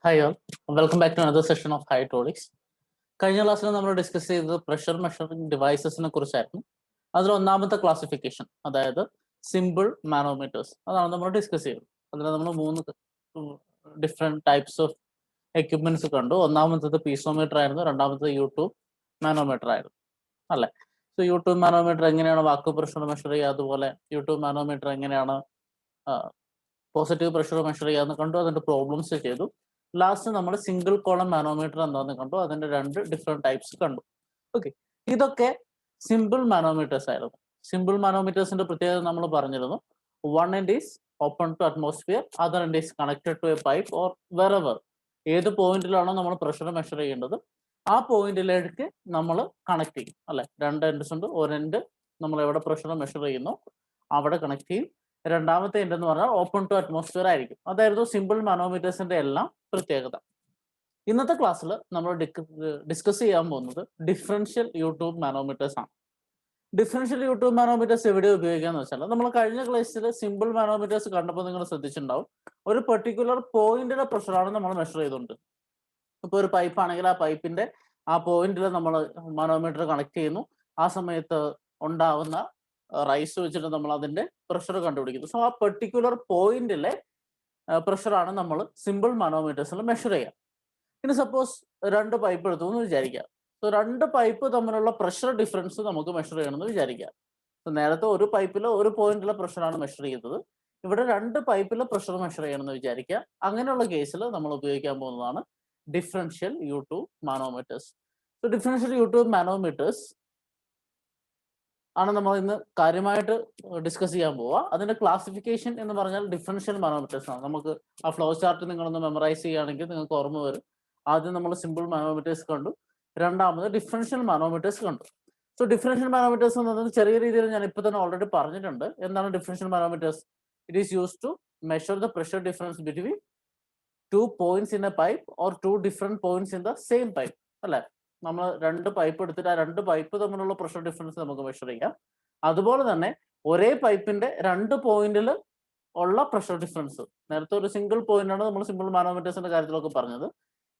Hi all, welcome back to another session of Hydraulics. കഴിഞ്ഞ ക്ലാസ്സിൽ നമ്മൾ ഡിസ്കസ് ചെയ്തത് പ്രഷർ മെഷറിംഗ് ഡിവൈസസിനെ കുറിച്ചായിരുന്നു. അതിൽ ഒന്നാമത്തെ ക്ലാസിഫിക്കേഷൻ, അതായത് സിമ്പിൾ മാനോമീറ്റേഴ്സ്, അതാണ് നമ്മൾ ഡിസ്കസ് ചെയ്തത്. അതിൽ നമ്മൾ 3 ഡിഫറെന്റ് ടൈപ്സ് ഓഫ് എക്യുപ്മെന്റ്സ് കണ്ടു. ഒന്നാമത്തത് പീസോമീറ്റർ ആയിരുന്നു, രണ്ടാമത്തത് യൂട്യൂബ് മാനോമീറ്റർ ആയിരുന്നു, അല്ലെ? സോ യൂട്യൂബ് മാനോമീറ്റർ എങ്ങനെയാണ് വാക്വം പ്രഷർ മെഷർ ചെയ്യുക, അതുപോലെ യൂട്യൂബ് മാനോമീറ്റർ എങ്ങനെയാണ് പോസിറ്റീവ് പ്രഷർ മെഷർ ചെയ്യാന്ന് കണ്ടു, അതിന്റെ പ്രോബ്ലംസ് ചെയ്തു. ലാസ്റ്റ് നമ്മൾ സിംഗിൾ കോളം മാനോമീറ്റർ എന്താണെന്ന് കണ്ടു, അതിന്റെ 2 ഡിഫറെന്റ് ടൈപ്സ് കണ്ടു. ഓക്കെ, ഇതൊക്കെ സിമ്പിൾ മാനോമീറ്റേഴ്സ് ആയിരുന്നു. സിമ്പിൾ മാനോമീറ്റേഴ്സിന്റെ പ്രത്യേകത നമ്മൾ പറഞ്ഞിരുന്നു. One end is open to atmosphere, other end is connected to a pipe or wherever. ഏത് പോയിന്റിലാണോ നമ്മൾ പ്രഷർ മെഷർ ചെയ്യേണ്ടത് ആ പോയിന്റിലേക്ക് നമ്മൾ കണക്ട് ചെയ്യും, അല്ലെ? 2 എൻഡ്സ് ഉണ്ട്. ഒരു എൻഡ് നമ്മൾ എവിടെ പ്രഷർ മെഷർ ചെയ്യുന്നു അവിടെ കണക്ട് ചെയ്യും. രണ്ടാമത്തെ എൻഡ് എന്ന് പറഞ്ഞാൽ ഓപ്പൺ ടു അറ്റ്മോസ്ഫിയർ ആയിരിക്കും. അതായിരുന്നു സിമ്പിൾ മാനോമീറ്റേഴ്സിന്റെ എല്ലാം പ്രത്യേകത. ഇന്നത്തെ ക്ലാസ്സിൽ നമ്മൾ ഡിസ്കസ് ചെയ്യാൻ പോകുന്നത് ഡിഫറൻഷ്യൽ യൂട്യൂബ് മാനോമീറ്റേഴ്സ് ആണ്. ഡിഫറൻഷ്യൽ യൂട്യൂബ് മാനോമീറ്റേഴ്സ് എവിടെ ഉപയോഗിക്കാന്ന് വെച്ചാൽ, നമ്മൾ കഴിഞ്ഞ ക്ലാസ്സിൽ സിമ്പിൾ മാനോമീറ്റേഴ്സ് കണ്ടപ്പോൾ നിങ്ങൾ ശ്രദ്ധിച്ചിട്ടുണ്ടാവും, ഒരു പെർട്ടിക്കുലർ പോയിന്റിലെ പ്രഷറാണ് നമ്മൾ മെഷർ ചെയ്തുകൊണ്ട്. ഇപ്പൊ ഒരു പൈപ്പ് ആണെങ്കിൽ ആ പൈപ്പിന്റെ ആ പോയിന്റിൽ നമ്മൾ മാനോമീറ്റർ കണക്ട് ചെയ്യുന്നു. ആ സമയത്ത് ഉണ്ടാവുന്ന റൈസ് വെച്ചിട്ട് നമ്മൾ അതിന്റെ പ്രഷർ കണ്ടുപിടിക്കുന്നു. സോ ആ പെർട്ടിക്കുലർ പോയിന്റിലെ പ്രഷറാണ് നമ്മൾ സിമ്പിൾ മാനോമീറ്റേഴ്സിൽ മെഷർ ചെയ്യുക. ഇനി സപ്പോസ് 2 പൈപ്പ് എടുത്തു എന്ന് വിചാരിക്കുക. സോ 2 പൈപ്പ് തമ്മിലുള്ള പ്രഷർ ഡിഫറൻസ് നമുക്ക് മെഷർ ചെയ്യണമെന്ന് വിചാരിക്കുക. സോ നേരത്തെ ഒരു പൈപ്പിലെ ഒരു പോയിന്റിലെ പ്രഷറാണ് മെഷർ ചെയ്തത്. ഇവിടെ 2 പൈപ്പിലെ പ്രഷർ മെഷർ ചെയ്യണമെന്ന് വിചാരിക്കുക. അങ്ങനെയുള്ള കേസിൽ നമ്മൾ ഉപയോഗിക്കാൻ പോകുന്നതാണ് differential YouTube manometers. So differential YouTube manometers ആണ് നമ്മൾ ഇന്ന് കാര്യമായിട്ട് ഡിസ്കസ് ചെയ്യാൻ പോവുക. അതിന്റെ ക്ലാസിഫിക്കേഷൻ എന്ന് പറഞ്ഞാൽ ഡിഫറൻഷ്യൽ മാനോമീറ്റേഴ്സ് ആണ്. നമുക്ക് ആ ഫ്ലോ ചാർട്ട് നിങ്ങളൊന്ന് മെമ്മറൈസ് ചെയ്യുകയാണെങ്കിൽ നിങ്ങൾക്ക് ഓർമ്മ വരും. ആദ്യം നമ്മൾ സിമ്പിൾ മാനോമീറ്റേഴ്സ് കണ്ടു, രണ്ടാമത് ഡിഫറൻഷ്യൽ മാനോമീറ്റേഴ്സ് കണ്ടു. സോ ഡിഫറൻഷ്യൽ മാനോമീറ്റേഴ്സ് എന്നത് ചെറിയ രീതിയിൽ ഞാൻ ഇപ്പൊ തന്നെ ഓൾറെഡി പറഞ്ഞിട്ടുണ്ട്. എന്താണ് differential manometers? It is use to measure the pressure difference between 2 points in a pipe or 2 different points in the same pipe, അല്ലെ? നമ്മൾ 2 പൈപ്പ് എടുത്തിട്ട് ആ 2 പൈപ്പ് തമ്മിലുള്ള പ്രഷർ ഡിഫറൻസ് നമുക്ക് മെഷർ ചെയ്യാം. അതുപോലെ തന്നെ ഒരേ പൈപ്പിന്റെ 2 പോയിന്റിൽ ഉള്ള പ്രഷർ ഡിഫറൻസ്, നേരത്തെ ഒരു സിംഗിൾ പോയിന്റ് ആണ് നമ്മൾ സിമ്പിൾ മാനോമീറ്റേഴ്സിന്റെ കാര്യത്തിലൊക്കെ പറഞ്ഞത്.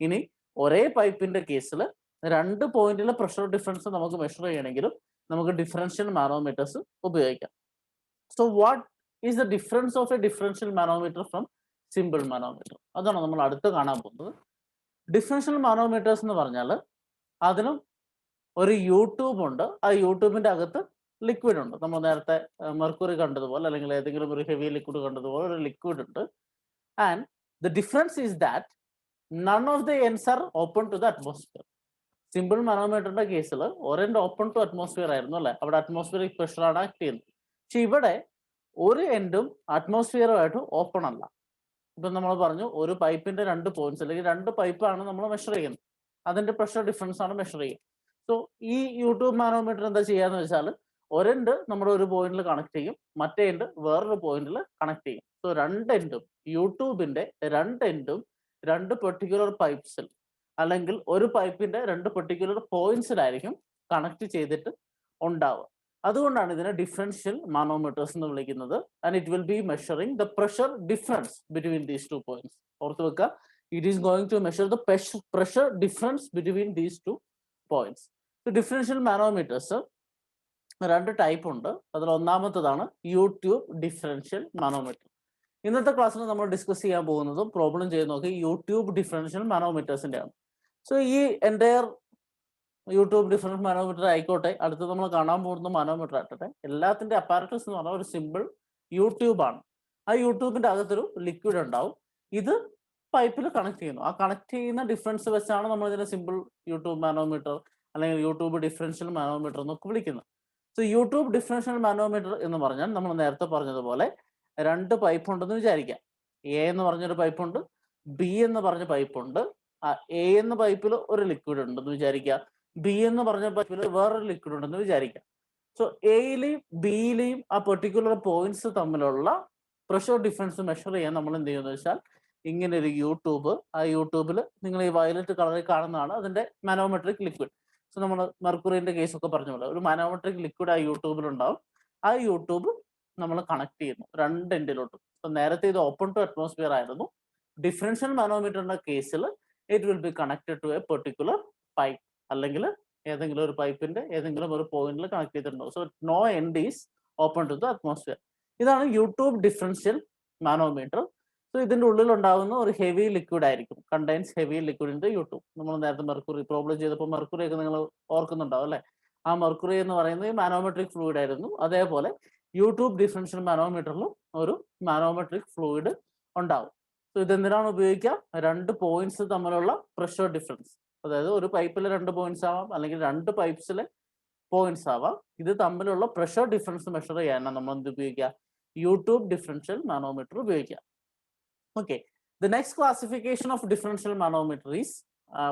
ഇനി ഒരേ പൈപ്പിന്റെ കേസിൽ 2 പോയിന്റിലെ പ്രഷർ ഡിഫറൻസ് നമുക്ക് മെഷർ ചെയ്യണമെങ്കിലും നമുക്ക് ഡിഫറൻഷ്യൽ മാനോമീറ്റേഴ്സ് ഉപയോഗിക്കാം. So what is the difference of A differential manometer from simple manometer? അതാണ് നമ്മൾ അടുത്ത് കാണാൻ പോകുന്നത്. ഡിഫറൻഷ്യൽ മാനോമീറ്റേഴ്സ് എന്ന് പറഞ്ഞാൽ അതിനും ഒരു യൂട്യൂബ് ഉണ്ട്. ആ യൂട്യൂബിന്റെ അകത്ത് ലിക്വിഡ് ഉണ്ട്. നമ്മൾ നേരത്തെ മെർക്കുറി കണ്ടതുപോലെ, അല്ലെങ്കിൽ ഏതെങ്കിലും ഒരു ഹെവി ലിക്വിഡ് കണ്ടതുപോലെ ഒരു ലിക്വിഡ് ഉണ്ട്. And the difference is that none of the ends are open to the atmosphere. Simple മാനോമീറ്ററിന്റെ കേസിൽ ഒരെൻഡ് ഓപ്പൺ ടു അറ്റ്മോസ്ഫിയർ ആയിരുന്നു, അല്ലെ? അവിടെ അറ്റ്മോസ്ഫിയറിക് പ്രഷറാണ് ആക്ട് ചെയ്യുന്നത്. പക്ഷെ ഇവിടെ ഒരു എൻഡും അറ്റ്മോസ്ഫിയറുമായിട്ട് ഓപ്പൺ അല്ല. ഇപ്പൊ നമ്മൾ പറഞ്ഞു, ഒരു പൈപ്പിന്റെ 2 പോയിന്റ്സ് അല്ലെങ്കിൽ 2 പൈപ്പാണ് നമ്മൾ മെഷർ ചെയ്യുന്നത്, അതിന്റെ പ്രഷർ ഡിഫറൻസ് ആണ് മെഷർ ചെയ്യുക. സോ ഈ യൂട്യൂബ് മാനോമീറ്റർ എന്താ ചെയ്യാന്ന് വെച്ചാൽ, ഒരെൻഡ് നമ്മുടെ ഒരു പോയിന്റിൽ കണക്ട് ചെയ്യും, മറ്റേ എൻഡ് വേറൊരു പോയിന്റിൽ കണക്ട് ചെയ്യും. സോ 2 എൻഡും യൂട്യൂബിന്റെ 2 എൻഡും 2 പെർട്ടിക്കുലർ പൈപ്പ്സിൽ, അല്ലെങ്കിൽ ഒരു പൈപ്പിന്റെ 2 പെർട്ടിക്കുലർ പോയിന്റ്സിലായിരിക്കും കണക്ട് ചെയ്തിട്ട് ഉണ്ടാവുക. അതുകൊണ്ടാണ് ഇതിനെ ഡിഫറൻഷ്യൽ മാനോമീറ്റേഴ്സ് എന്ന് വിളിക്കുന്നത്. And it will be measuring the pressure difference between these 2 points. ഓർത്ത് വെക്കുക, it is going to measure the pressure difference between these 2 points. Differential manometers 2 type ഉണ്ട്. അതിൽ ഒന്നാമത്തതാണ് യൂട്യൂബ് ഡിഫറൻഷ്യൽ മാനോമീറ്റർ. ഇന്നത്തെ ക്ലാസ്സിൽ നമ്മൾ ഡിസ്കസ് ചെയ്യാൻ പോകുന്നതും പ്രോബ്ലം ചെയ്യുന്നതൊക്കെ യൂട്യൂബ് ഡിഫറൻഷ്യൽ മാനോമീറ്റേഴ്സിന്റെ ആണ്. സോ ഈ എൻ്റയർ യൂട്യൂബ് ഡിഫറൻഷ്യൽ മാനോമീറ്റർ ആയിക്കോട്ടെ, അടുത്ത് നമ്മൾ കാണാൻ പോകുന്ന മാനോമീറ്റർ ആയിട്ടെ, എല്ലാത്തിന്റെ അപ്പാരറ്റസ് എന്ന് പറഞ്ഞാൽ ഒരു സിമ്പിൾ യൂട്യൂബ് ആണ്. ആ യൂട്യൂബിന്റെ അകത്തൊരു ലിക്വിഡ് ഉണ്ടാവും. ഇത് പൈപ്പിൽ കണക്ട് ചെയ്യുന്നു. ആ കണക്ട് ചെയ്യുന്ന ഡിഫറൻസ് വെച്ചാണ് നമ്മൾ ഇതിനെ സിമ്പിൾ യൂട്യൂബ് മാനോമീറ്റർ അല്ലെങ്കിൽ യൂട്യൂബ് ഡിഫറൻഷ്യൽ മാനോമീറ്റർ എന്നൊക്കെ വിളിക്കുന്നത്. സോ യൂട്യൂബ് ഡിഫറൻഷ്യൽ മാനോമീറ്റർ എന്ന് പറഞ്ഞാൽ നമ്മൾ നേരത്തെ പറഞ്ഞതുപോലെ 2 പൈപ്പ് ഉണ്ടെന്ന് വിചാരിക്കാം. എ എന്ന് പറഞ്ഞൊരു പൈപ്പ് ഉണ്ട്, ബി എന്ന് പറഞ്ഞ പൈപ്പ് ഉണ്ട്. എ എന്ന പൈപ്പിൽ ഒരു ലിക്വിഡ് ഉണ്ടെന്ന് വിചാരിക്കുക, ബി എന്ന് പറഞ്ഞ പൈപ്പിൽ വേറൊരു ലിക്വിഡ് ഉണ്ടെന്ന് വിചാരിക്കാം. സോ എയിലെയും ബിയിലെയും ആ പെർട്ടിക്കുലർ പോയിന്റ്സ് തമ്മിലുള്ള പ്രഷർ ഡിഫറൻസ് മെഷർ ചെയ്യാൻ നമ്മൾ എന്ത് ചെയ്യുന്നത് വെച്ചാൽ, ഇങ്ങനെ ഒരു യൂട്യൂബ്, ആ യൂട്യൂബിൽ നിങ്ങൾ ഈ വയലറ്റ് കളറിൽ കാണുന്നതാണ് അതിന്റെ മാനോമെട്രിക് ലിക്വിഡ്. സോ നമ്മൾ മെർക്കുറിന്റെ കേസ് ഒക്കെ പറഞ്ഞ പോലെ ഒരു മാനോമെട്രിക് ലിക്വിഡ് ആ യൂട്യൂബിൽ ഉണ്ടാവും. ആ യൂട്യൂബ് നമ്മൾ കണക്ട് ചെയ്യുന്നു 2 എൻഡിലോട്ടും. സോ നേരത്തെ ഇത് ഓപ്പൺ ടു അറ്റ്മോസ്ഫിയർ ആയിരുന്നു. ഡിഫറൻഷ്യൽ മാനോമീറ്ററിന്റെ കേസിൽ it will be connected to a particular pipe, അല്ലെങ്കിൽ ഏതെങ്കിലും ഒരു പൈപ്പിന്റെ ഏതെങ്കിലും ഒരു പോയിന്റിൽ കണക്ട് ചെയ്തിട്ടുണ്ടാവും. So no end is open to the atmosphere. ഇതാണ് യൂട്യൂബ് ഡിഫറൻഷ്യൽ മാനോമീറ്റർ. സോ ഇതിന്റെ ഉള്ളിൽ ഉണ്ടാകുന്ന ഒരു ഹെവി ലിക്വിഡ് ആയിരിക്കും, contains heavy liquid in the U tube. നമ്മൾ നേരത്തെ മെർക്കുറി പ്രോബ്ലം ചെയ്തപ്പോൾ മെർക്കുറി ഒക്കെ നിങ്ങൾ ഓർക്കുന്നുണ്ടാവും അല്ലെ? ആ മെർക്കുറി എന്ന് പറയുന്നത് മാനോമെട്രിക് ഫ്ലൂയിഡ് ആയിരുന്നു. അതേപോലെ യൂട്യൂബ് ഡിഫറൻഷ്യൽ മാനോമീറ്ററിലും ഒരു മാനോമെട്രിക് ഫ്ലൂയിഡ് ഉണ്ടാവും. സോ ഇതെന്തിനാണ് ഉപയോഗിക്കുക? രണ്ട് പോയിന്റ്സ് തമ്മിലുള്ള പ്രഷർ ഡിഫറൻസ്, അതായത് ഒരു പൈപ്പിൽ രണ്ട് പോയിന്റ്സ് ആവാം, അല്ലെങ്കിൽ രണ്ട് പൈപ്പ്സിലെ പോയിന്റ്സ് ആവാം. ഇത് തമ്മിലുള്ള പ്രഷർ ഡിഫറൻസ് മെഷർ ചെയ്യാനാണ് നമ്മൾ എന്ത് ഉപയോഗിക്കുക? യൂട്യൂബ് ഡിഫറൻഷ്യൽ മാനോമീറ്റർ ഉപയോഗിക്കുക. Okay, the next classification of differential manometer is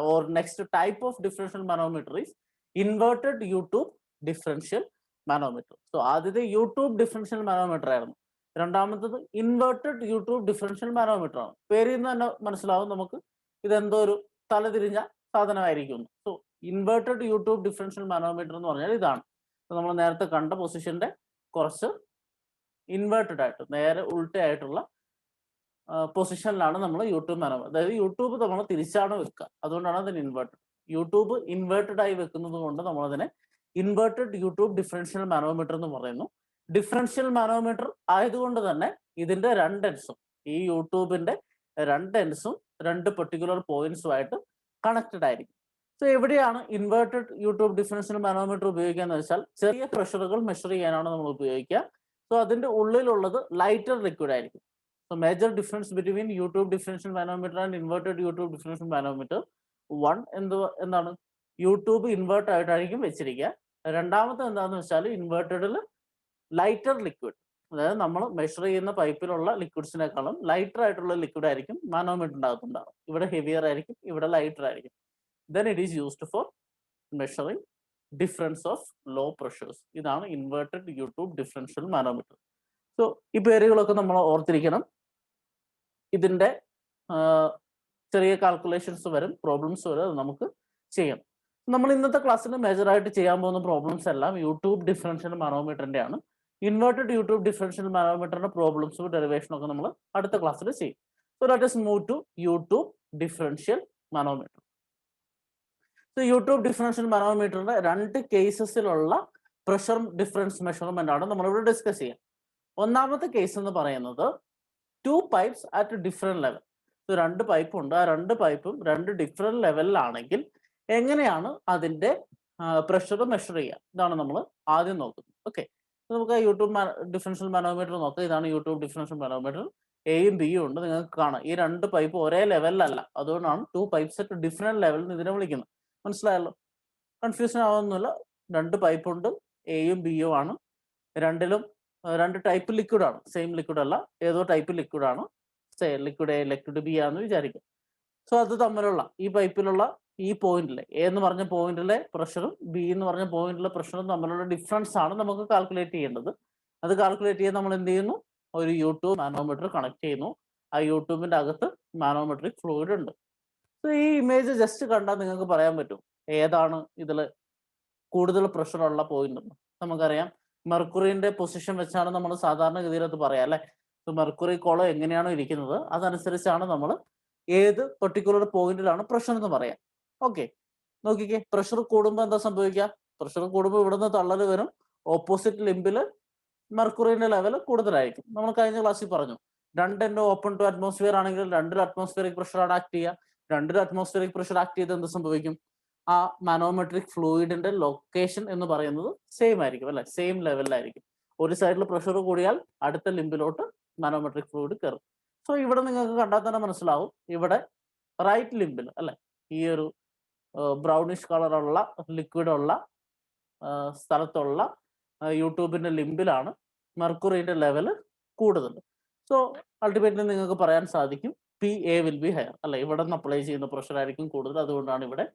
or next type of differential manometer is inverted YouTube differential manometer. So ആദ്യത്തെ യൂട്യൂബ് ഡിഫറൻഷ്യൽ മാനോമീറ്റർ ആയിരുന്നു. രണ്ടാമത്തത് ഇൻവേർട്ടഡ് യൂട്യൂബ് ഡിഫറൻഷ്യൽ മാനോമീറ്റർ ആണ്. പേരിൽ നിന്ന് തന്നെ മനസ്സിലാവും നമുക്ക് ഇതെന്തോ ഒരു തലതിരിഞ്ഞ സാധനമായിരിക്കും. So inverted U tube differential manometer എന്ന് പറഞ്ഞാൽ ഇതാണ്. നമ്മൾ നേരത്തെ കണ്ട പൊസിഷന്റെ കുറച്ച് ഇൻവേർട്ടഡ് ആയിട്ട് നേരെ ഉൾട്ടയായിട്ടുള്ള പൊസിഷനിലാണ് നമ്മൾ യൂട്യൂബ് മാനോമീറ്റർ. അതായത് യൂട്യൂബ് നമ്മൾ തിരിച്ചാണ് വെക്കുക, അതുകൊണ്ടാണ് അതിന് ഇൻവേർട്ടഡ്. യൂട്യൂബ് ഇൻവേർട്ടഡ് ആയി വെക്കുന്നത് കൊണ്ട് നമ്മൾ അതിനെ ഇൻവേർട്ടഡ് യൂട്യൂബ് ഡിഫറൻഷ്യൽ മാനോമീറ്റർ എന്ന് പറയുന്നു. ഡിഫറൻഷ്യൽ മാനോമീറ്റർ ആയതുകൊണ്ട് തന്നെ ഇതിന്റെ രണ്ട് എൻഡ്സും, ഈ യൂട്യൂബിന്റെ രണ്ട് എൻഡ്സും രണ്ട് പെർട്ടിക്കുലർ പോയിന്റ്സുമായിട്ട് കണക്റ്റഡ് ആയിരിക്കും. സോ എവിടെയാണ് ഇൻവേർട്ടഡ് യൂട്യൂബ് ഡിഫറൻഷ്യൽ മാനോമീറ്റർ ഉപയോഗിക്കുക എന്ന് വെച്ചാൽ ചെറിയ പ്രഷറുകൾ മെഷർ ചെയ്യാനാണ് നമ്മൾ ഉപയോഗിക്കുക. സോ അതിന്റെ ഉള്ളിലുള്ളത് ലൈറ്റർ ലിക്വിഡ് ആയിരിക്കും. So major difference between YouTube differential manometer and inverted YouTube differential manometer, one എന്താണ് യൂട്യൂബ് ഇൻവേർട്ട് ആയിട്ടായിരിക്കും വെച്ചിരിക്കുക. രണ്ടാമത്തെ എന്താണെന്ന് വെച്ചാൽ ഇൻവേർട്ടഡിൽ ലൈറ്റർ ലിക്വിഡ്, അതായത് നമ്മൾ മെഷർ ചെയ്യുന്ന പൈപ്പിലുള്ള ലിക്വിഡ്സിനേക്കാളും ലൈറ്റർ ആയിട്ടുള്ള ലിക്വിഡ് ആയിരിക്കും മാനോമീറ്റർ ഉണ്ടാകുന്നുണ്ടാവും. ഇവിടെ ഹെവിയർ ആയിരിക്കും, ഇവിടെ ലൈറ്റർ ആയിരിക്കും. Then it is used for measuring difference of low pressures. ഇതാണ് inverted U tube differential manometer. So ഈ പേരുകളൊക്കെ നമ്മൾ ഓർത്തിരിക്കണം. ഇതിന്റെ ചെറിയ കാൽക്കുലേഷൻസ് വരും, പ്രോബ്ലംസ് വരും, അത് നമുക്ക് ചെയ്യണം. നമ്മൾ ഇന്നത്തെ ക്ലാസ്സിൽ മേജറായിട്ട് ചെയ്യാൻ പോകുന്ന പ്രോബ്ലംസ് എല്ലാം യൂട്യൂബ് ഡിഫറൻഷ്യൽ മാനോമീറ്ററിന്റെ ആണ്. ഇൻവേർട്ടഡ് യൂട്യൂബ് ഡിഫറൻഷ്യൽ മാനോമീറ്ററിന്റെ പ്രോബ്ലംസും ഡെറിവേഷനും ഒക്കെ നമ്മൾ അടുത്ത ക്ലാസ്സിൽ ചെയ്യും. So let us move to U tube differential manometer. So U tube differential മാനോമീറ്ററിന്റെ രണ്ട് കേസസിലുള്ള പ്രഷർ ഡിഫറൻസ് മെഷർമെന്റ് ആണ് നമ്മളിവിടെ ഡിസ്കസ് ചെയ്യുക. ഒന്നാമത്തെ കേസ് എന്ന് പറയുന്നത് two pipes at different level. രണ്ട് പൈപ്പ് ഉണ്ട്, ആ രണ്ട് പൈപ്പും രണ്ട് ഡിഫറെന്റ് ലെവലിലാണെങ്കിൽ എങ്ങനെയാണ് അതിന്റെ പ്രഷർ മെഷർ ചെയ്യുക, ഇതാണ് നമ്മൾ ആദ്യം നോക്കുന്നത്. ഓക്കെ, നമുക്ക് യൂട്യൂബ് ഡിഫറൻഷ്യൽ മാനോമീറ്റർ നോക്കാം. ഇതാണ് യൂട്യൂബ് ഡിഫറൻഷ്യൽ മാനോമീറ്റർ. എയും ബിയും ഉണ്ട്, നിങ്ങൾക്ക് കാണാം. ഈ രണ്ട് പൈപ്പ് ഒരേ ലെവലിലല്ല, അതുകൊണ്ടാണ് ടു പൈപ്സ് അറ്റ് ഡിഫറെന്റ് ലെവലിൽ ഇതിനെ വിളിക്കുന്നത്. മനസ്സിലായല്ലോ? കൺഫ്യൂഷൻ ആവുന്നില്ല. രണ്ട് പൈപ്പ് ഉണ്ട്, എയും ബിയും ആണ്. രണ്ടിലും രണ്ട് ടൈപ്പ് ലിക്വിഡ് ആണ്, സെയിം ലിക്വിഡ് അല്ല, ഏതോ ടൈപ്പ് ലിക്വിഡ് ആണ്. ലിക്വിഡ് എ ലിക്വിഡ് ബി ആണെന്ന് വിചാരിക്കും. സോ അത് തമ്മിലുള്ള ഈ പൈപ്പിലുള്ള ഈ പോയിന്റിലെ എ എന്ന് പറഞ്ഞ പോയിന്റിലെ പ്രഷറും ബി എന്ന് പറഞ്ഞ പോയിന്റിലെ പ്രഷറും തമ്മിലുള്ള ഡിഫറൻസ് ആണ് നമുക്ക് കാൽക്കുലേറ്റ് ചെയ്യേണ്ടത്. അത് കാൽക്കുലേറ്റ് ചെയ്യാൻ നമ്മൾ എന്ത് ചെയ്യുന്നു? ഒരു യൂട്യൂബ് മാനോമീറ്റർ കണക്ട് ചെയ്യുന്നു. ആ യൂട്യൂബിന്റെ അകത്ത് മാനോമെട്രിക് ഫ്ലൂയിഡ് ഉണ്ട്. സോ ഈ ഇമേജ് ജസ്റ്റ് കണ്ടാൽ നിങ്ങൾക്ക് പറയാൻ പറ്റും ഏതാണ് ഇതിൽ കൂടുതൽ പ്രഷറുള്ള പോയിന്റ് എന്ന്. നമുക്കറിയാം മെർക്കുറിന്റെ പൊസിഷൻ വെച്ചാണ് നമ്മൾ സാധാരണഗതിയിൽ അത് പറയാം അല്ലെ. മെർക്കുറി കോളം എങ്ങനെയാണോ ഇരിക്കുന്നത് അതനുസരിച്ചാണ് നമ്മൾ ഏത് പെർട്ടിക്കുലർ പോയിന്റിലാണ് പ്രഷർ എന്ന് പറയാം. ഓക്കെ, നോക്കിക്കേ, പ്രഷർ കൂടുമ്പോൾ എന്താ സംഭവിക്കുക? പ്രഷർ കൂടുമ്പോൾ ഇവിടുന്ന് തള്ളൽ വരും, ഓപ്പോസിറ്റ് ലിംബില് മെർക്കുറിന്റെ ലെവൽ കൂടുതലായിരിക്കും. നമ്മൾ കഴിഞ്ഞ ക്ലാസ്സിൽ പറഞ്ഞു, രണ്ടെണ്ണം ഓപ്പൺ ടു അറ്റ്മോസ്ഫിയർ ആണെങ്കിൽ രണ്ടിൽ അറ്റ്മോസ്ഫിയറിക് പ്രഷർ ആണ് ആക്ട് ചെയ്യുക. രണ്ടിൽ അറ്റ്മോസ്ഫിയറിക് പ്രഷർ ആക്ട് ചെയ്ത് എന്ത് സംഭവിക്കും? ആ മാനോമെട്രിക് ഫ്ലൂയിഡിന്റെ ലൊക്കേഷൻ എന്ന് പറയുന്നത് സെയിം ആയിരിക്കും അല്ലെ, സെയിം ലെവലിലായിരിക്കും. ഒരു സൈഡിൽ പ്രഷർ കൂടിയാൽ അടുത്ത ലിംബിലോട്ട് മാനോമെട്രിക് ഫ്ലൂയിഡ് കയറും. സോ ഇവിടെ നിങ്ങൾക്ക് കണ്ടാൽ തന്നെ മനസ്സിലാവും, ഇവിടെ റൈറ്റ് ലിംബിൽ അല്ലെ, ഈ ഒരു ബ്രൗണിഷ് കളറുള്ള ലിക്വിഡ് ഉള്ള സ്ഥലത്തുള്ള യൂട്യൂബിന്റെ ലിംബിലാണ് മെർക്കുറിന്റെ ലെവൽ കൂടുതൽ. സോ അൾട്ടിമേറ്റ്ലി നിങ്ങൾക്ക് പറയാൻ സാധിക്കും P A will be higher അല്ലെ, ഇവിടെ നിന്ന് അപ്ലൈ ചെയ്യുന്ന പ്രഷർ ആയിരിക്കും കൂടുതൽ, അതുകൊണ്ടാണ് ഇവിടെ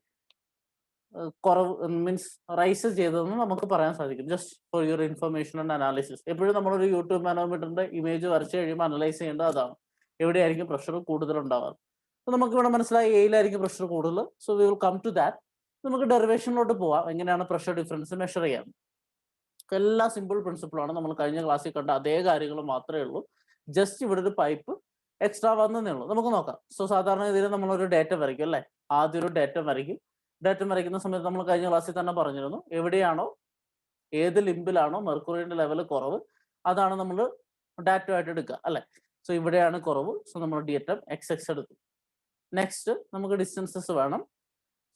കുറവ് മീൻസ് റൈസ് ചെയ്തതെന്ന് നമുക്ക് പറയാൻ സാധിക്കും. Just for your information and analysis. എപ്പോഴും നമ്മളൊരു യൂട്യൂബ് മാനോമീറ്ററിന്റെ ഇമേജ് വരച്ച് കഴിയുമ്പോൾ അനലൈസ് ചെയ്യേണ്ടത് അതാണ്, എവിടെയായിരിക്കും പ്രഷർ കൂടുതൽ ഉണ്ടാവാറ്. അപ്പോൾ നമുക്ക് ഇവിടെ മനസ്സിലായി എയിലായിരിക്കും പ്രഷർ കൂടുതൽ. So we will come to that. നമുക്ക് ഡെറിവേഷനിലോട്ട് പോവാം, എങ്ങനെയാണ് പ്രഷർ ഡിഫറൻസ് മെഷർ ചെയ്യാൻ. എല്ലാ സിമ്പിൾ പ്രിൻസിപ്പിളാണ്, നമ്മൾ കഴിഞ്ഞ ക്ലാസ്സിൽ കണ്ട അതേ കാര്യങ്ങൾ മാത്രമേ ഉള്ളൂ. ജസ്റ്റ് ഇവിടെ ഒരു പൈപ്പ് എക്സ്ട്രാ വന്നതേ ഉള്ളൂ. നമുക്ക് നോക്കാം. സോ സാധാരണ രീതിയിൽ നമ്മളൊരു ഡേറ്റ വരയ്ക്കും അല്ലേ? ആദ്യം ഒരു ഡേറ്റ വരയ്ക്കും. ഡേറ്റ വരയ്ക്കുന്ന സമയത്ത് നമ്മൾ കഴിഞ്ഞ ക്ലാസ്സിൽ തന്നെ പറഞ്ഞിരുന്നു, എവിടെയാണോ ഏത് ലിംബിലാണോ മെർക്കുറിയുടെ ലെവൽ കുറവ് അതാണ് നമ്മൾ ഡാറ്റ ആയിട്ട് എടുക്കുക അല്ലെ? സോ ഇവിടെയാണ് കുറവ്. സോ നമ്മൾ ഡേറ്റം എക്സ് എക്സ് എടുത്തു. നെക്സ്റ്റ് നമുക്ക് ഡിസ്റ്റൻസസ് വേണം.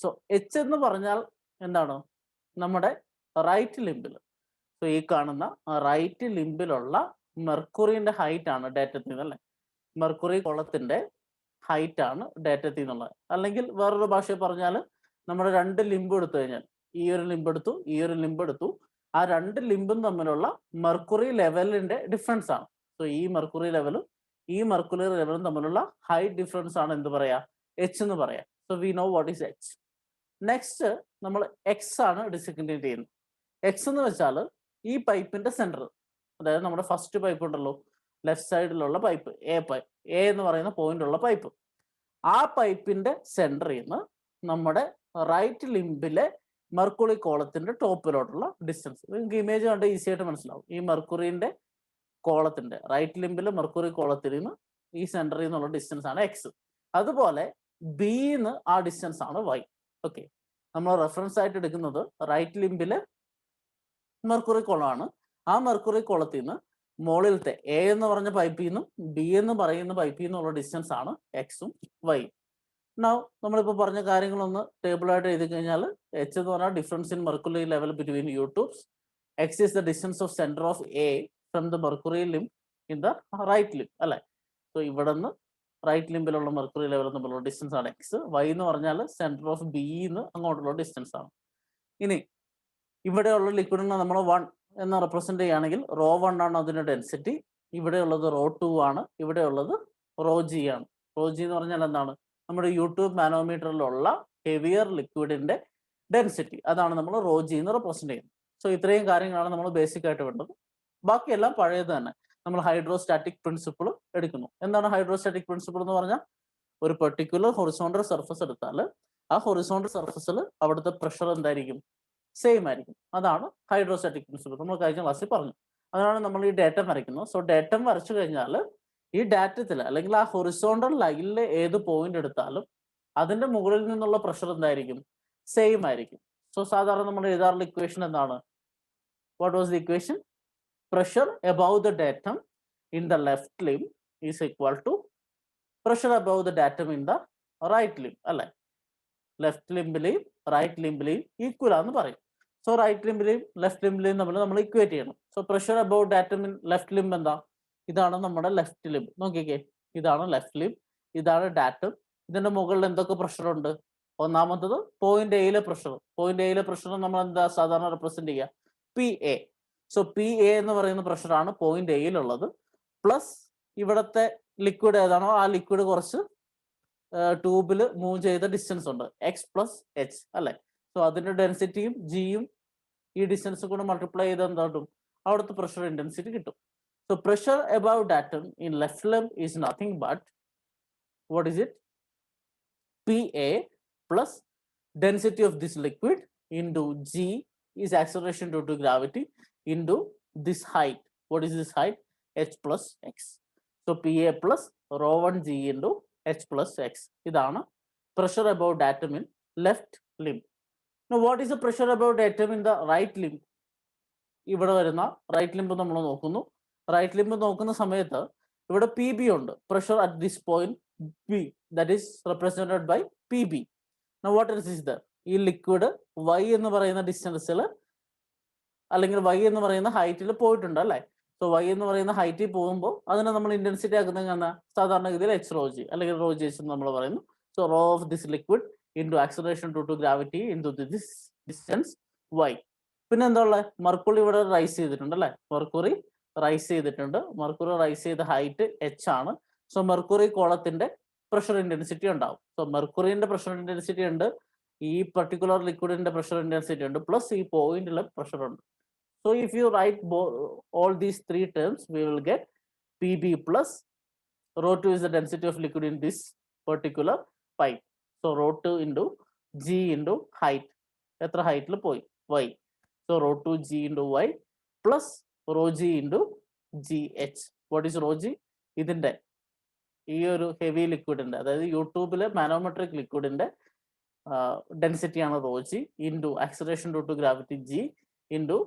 സോ എച്ച് എന്ന് പറഞ്ഞാൽ എന്താണ്? നമ്മുടെ റൈറ്റ് ലിംബിൽ. സോ ഈ കാണുന്ന റൈറ്റ് ലിംബിലുള്ള മെർക്കുറിന്റെ ഹൈറ്റ് ആണ് ഡേറ്റത്തിൽ നിന്ന് അല്ലെ? മെർക്കുറി കോളത്തിന്റെ ഹൈറ്റ് ആണ് ഡേറ്റത്തിൽ നിന്നുള്ളത്. അല്ലെങ്കിൽ വേറൊരു ഭാഷയിൽ പറഞ്ഞാൽ നമ്മുടെ രണ്ട് ലിംബ് എടുത്തു കഴിഞ്ഞാൽ, ഈ ഒരു ലിംബ് എടുത്തു, ഈ ഒരു ലിംബ് എടുത്തു, ആ രണ്ട് ലിംബും തമ്മിലുള്ള മെർക്കുറി ലെവലിന്റെ ഡിഫറൻസ് ആണ്. സോ ഈ മെർക്കുറി ലെവലും ഈ മെർക്കുറി ലെവലും തമ്മിലുള്ള ഹൈറ്റ് ഡിഫറൻസ് ആണ് എന്ത് പറയാ? എച്ച് എന്ന് പറയാം. So we know what is H. Next നമ്മൾ എക്സ് ആണ് ഡിസിഗ്നേറ്റ് ചെയ്യുന്നത്. എക്സ് എന്ന് വെച്ചാൽ ഈ പൈപ്പിന്റെ സെന്റർ, അതായത് നമ്മുടെ ഫസ്റ്റ് പൈപ്പ് ഉണ്ടല്ലോ, ലെഫ്റ്റ് സൈഡിലുള്ള പൈപ്പ്, എ എന്ന് പറയുന്ന പോയിന്റ് ഉള്ള പൈപ്പ്, ആ പൈപ്പിന്റെ സെന്ററിൽ നിന്ന് നമ്മുടെ റൈറ്റ് ലിംബിലെ മെർക്കുറി കോളത്തിന്റെ ടോപ്പിലോട്ടുള്ള ഡിസ്റ്റൻസ്. നിങ്ങൾക്ക് ഇമേജ് കണ്ട് ഈസി ആയിട്ട് മനസ്സിലാവും. ഈ മെർക്കുറിന്റെ കോളത്തിന്റെ റൈറ്റ് ലിംബിലെ മെർക്കുറി കോളത്തിൽ നിന്ന് ഈ സെന്ററിൽ നിന്നുള്ള ഡിസ്റ്റൻസ് ആണ് എക്സ്. അതുപോലെ ബിന്ന് ആ ഡിസ്റ്റൻസ് ആണ് വൈ. ഓക്കെ, നമ്മൾ റെഫറൻസ് ആയിട്ട് എടുക്കുന്നത് റൈറ്റ് ലിംബിലെ മെർക്കുറി കോളമാണ്. ആ മെർക്കുറി കോളത്തിൽ നിന്ന് മുകളിലത്തെ എ എന്ന് പറഞ്ഞ പൈപ്പിൽ നിന്നും ബി എന്ന് പറയുന്ന പൈപ്പിൽ നിന്നുള്ള ഡിസ്റ്റൻസ് ആണ് എക്സും വൈയും. നൗ നമ്മളിപ്പോൾ പറഞ്ഞ കാര്യങ്ങളൊന്ന് ടേബിളായിട്ട് എഴുതി കഴിഞ്ഞാൽ, എച്ച് എന്ന് പറഞ്ഞാൽ difference in mercury level between U tubes. X is the distance of centre of A from the mercury limb in the right limb അല്ലെ? സോ ഇവിടെ നിന്ന് റൈറ്റ് ലിംബിലുള്ള മെർക്കുറി ലെവൽ തമ്മിലുള്ള ഡിസ്റ്റൻസ് ആണ് എക്സ്. വൈ എന്ന് പറഞ്ഞാൽ സെന്റർ ഓഫ് ബിന്ന് അങ്ങോട്ടുള്ള ഡിസ്റ്റൻസ് ആണ്. ഇനി ഇവിടെയുള്ള ലിക്വിഡിനെ നമ്മൾ 1 എന്ന് റെപ്രസെന്റ് ചെയ്യുകയാണെങ്കിൽ റോ 1 ആണ് അതിന്റെ ഡെൻസിറ്റി. ഇവിടെയുള്ളത് റോ 2 ആണ്. ഇവിടെയുള്ളത് റോ ജി ആണ്. റോ ജി എന്ന് പറഞ്ഞാൽ എന്താണ്? നമ്മുടെ യൂട്യൂബ് മാനോമീറ്ററിലുള്ള ഹെവിയർ ലിക്വിഡിന്റെ ഡെൻസിറ്റി, അതാണ് നമ്മൾ റോ ജി എന്ന് റെപ്രസെന്റ് ചെയ്യുന്നത്. സോ ഇത്രയും കാര്യങ്ങളാണ് നമ്മൾ ബേസിക് ആയിട്ട് വേണ്ടത്. ബാക്കിയെല്ലാം പഴയത് തന്നെ. നമ്മൾ ഹൈഡ്രോസ്റ്റാറ്റിക് പ്രിൻസിപ്പിൾ എടുക്കുന്നു. എന്താണ് ഹൈഡ്രോസ്റ്റാറ്റിക് പ്രിൻസിപ്പിൾ എന്ന് പറഞ്ഞാൽ? ഒരു പെർട്ടിക്കുലർ ഹൊറിസോണ്ടൽ സർഫസ് എടുത്താൽ ആ ഹൊറിസോണ്ടൽ സർഫസിൽ അവിടുത്തെ പ്രഷർ എന്തായിരിക്കും? സെയിം ആയിരിക്കും. അതാണ് ഹൈഡ്രോസ്റ്റാറ്റിക് പ്രിൻസിപ്പിൾ. നമ്മൾ കഴിഞ്ഞ ക്ലാസ്സിൽ പറഞ്ഞു. അതാണ് നമ്മൾ ഈ ഡേറ്റം വരയ്ക്കുന്നത്. സോ ഡേറ്റം വരച്ചു കഴിഞ്ഞാൽ ഈ ഡാറ്റത്തിൽ അല്ലെങ്കിൽ ആ ഹൊറിസോണ്ടൽ ലൈനിലെ ഏത് പോയിന്റ് എടുത്താലും അതിന്റെ മുകളിൽ നിന്നുള്ള പ്രഷർ എന്തായിരിക്കും? സെയിം ആയിരിക്കും. സോ സാധാരണ നമ്മൾ എഴുതാറുള്ള ഇക്വേഷൻ എന്താണ്? What was the equation? Pressure above the datum in the left limb is equal to pressure above the datum in the right limb അല്ലെ? ലെഫ്റ്റ് ലിംബിലെയും റൈറ്റ് ലിംബിലെയും ഈക്വൽ ആണെന്ന് പറയും. സോ റൈറ്റ് ലിംബിലെയും ലെഫ്റ്റ് ലിംബിലെയും നമ്മൾ ഇക്വേറ്റ് ചെയ്യണം. So pressure about datum in left limb എന്താ? ഇതാണ് നമ്മുടെ ലെഫ്റ്റ് ലിംബ്. നോക്കിക്കേ, ഇതാണ് ലെഫ്റ്റ് ലിംബ്, ഇതാണ് ഡാറ്റം. ഇതിന്റെ മുകളിൽ എന്തൊക്കെ പ്രഷർ ഉണ്ട്? ഒന്നാമത്തത് പോയിന്റ് എയിലെ പ്രഷർ. പോയിന്റ് എയിലെ പ്രഷർ നമ്മൾ എന്താ സാധാരണ റെപ്രസെന്റ് ചെയ്യുക? P A. So P A എന്ന് പറയുന്ന പ്രഷറാണ് പോയിന്റ് എയിലുള്ളത്. പ്ലസ് ഇവിടത്തെ ലിക്വിഡ് ഏതാണോ ആ ലിക്വിഡ് കുറച്ച് ട്യൂബിൽ മൂവ് ചെയ്ത ഡിസ്റ്റൻസ് ഉണ്ട്, എക്സ് പ്ലസ് എച്ച് അല്ലെ? സോ അതിന്റെ ഡെൻസിറ്റിയും ജിയും ഈ ഡിസ്റ്റൻസ് കൂടെ മൾട്ടിപ്ലൈ ചെയ്ത് എന്താട്ടും? അവിടുത്തെ പ്രഷർ ഇന്റൻസിറ്റി കിട്ടും. So pressure above datum in left limb is nothing but what is it? P A plus density of this liquid into G is acceleration due to gravity into this height. What is this height? H plus X. So P A plus rho 1 G into H plus X. ഇതാണ് pressure about datum in left limb. What is the pressure about datum in the right limb? ഇവിടെ വരുന്ന right limb നമ്മൾ നോക്കുന്നു. Right limb നോക്കുന്ന സമയത്ത് ഇവിടെ P B ഉണ്ട്. Pressure at this point B, that is represented by P B. What is the? ഈ liquid Y എന്ന് പറയുന്ന ഡിസ്റ്റൻസിൽ അല്ലെങ്കിൽ വൈ എന്ന് പറയുന്ന ഹൈറ്റിൽ പോയിട്ടുണ്ട് അല്ലെ? സോ വൈ എന്ന് പറയുന്ന ഹൈറ്റിൽ പോകുമ്പോൾ അതിനെ നമ്മൾ ഇന്റൻസിറ്റി ആക്കുന്നത് സാധാരണഗതിയിൽ എച്ച് റോ ജി അല്ലെങ്കിൽ റോ ജി എച്ച് എന്ന് നമ്മൾ പറയുന്നു. So rho of this liquid into acceleration due to gravity into this distance Y. പിന്നെ എന്താ ഉള്ളത്? മെർക്കുറി ഇവിടെ റൈസ് ചെയ്തിട്ടുണ്ട് അല്ലെ? മെർക്കുറി റൈസ് ചെയ്തിട്ടുണ്ട്. മെർക്കുറി റൈസ് ചെയ്ത ഹൈറ്റ് എച്ച് ആണ്. സോ മെർക്കുറി കോളത്തിന്റെ പ്രഷർ ഇന്റൻസിറ്റി ഉണ്ടാവും. സോ മെർക്കുറിന്റെ പ്രഷർ ഇന്റൻസിറ്റി ഉണ്ട്, ഈ പർട്ടിക്കുലർ ലിക്വിഡിന്റെ പ്രഷർ ഇന്റൻസിറ്റി ഉണ്ട്, പ്ലസ് ഈ പോയിന്റിലെ പ്രഷർ ഉണ്ട്. So if you write all these three terms, we will get Pb plus rho 2 is the density of liquid in this particular pipe. So rho 2 into g into height. എത്ര ഹൈറ്റിൽ പോയി? y. So rho 2 g into y plus rho g into gh. What is rho g? ഇതിന്റെ ഈ ഒരു heavy ലിക്വിഡിന്റെ, അതായത് യൂട്യൂബിലെ manometric ലിക്വിഡിന്റെ ഡെൻസിറ്റിയാണ് rho G into acceleration due to gravity G into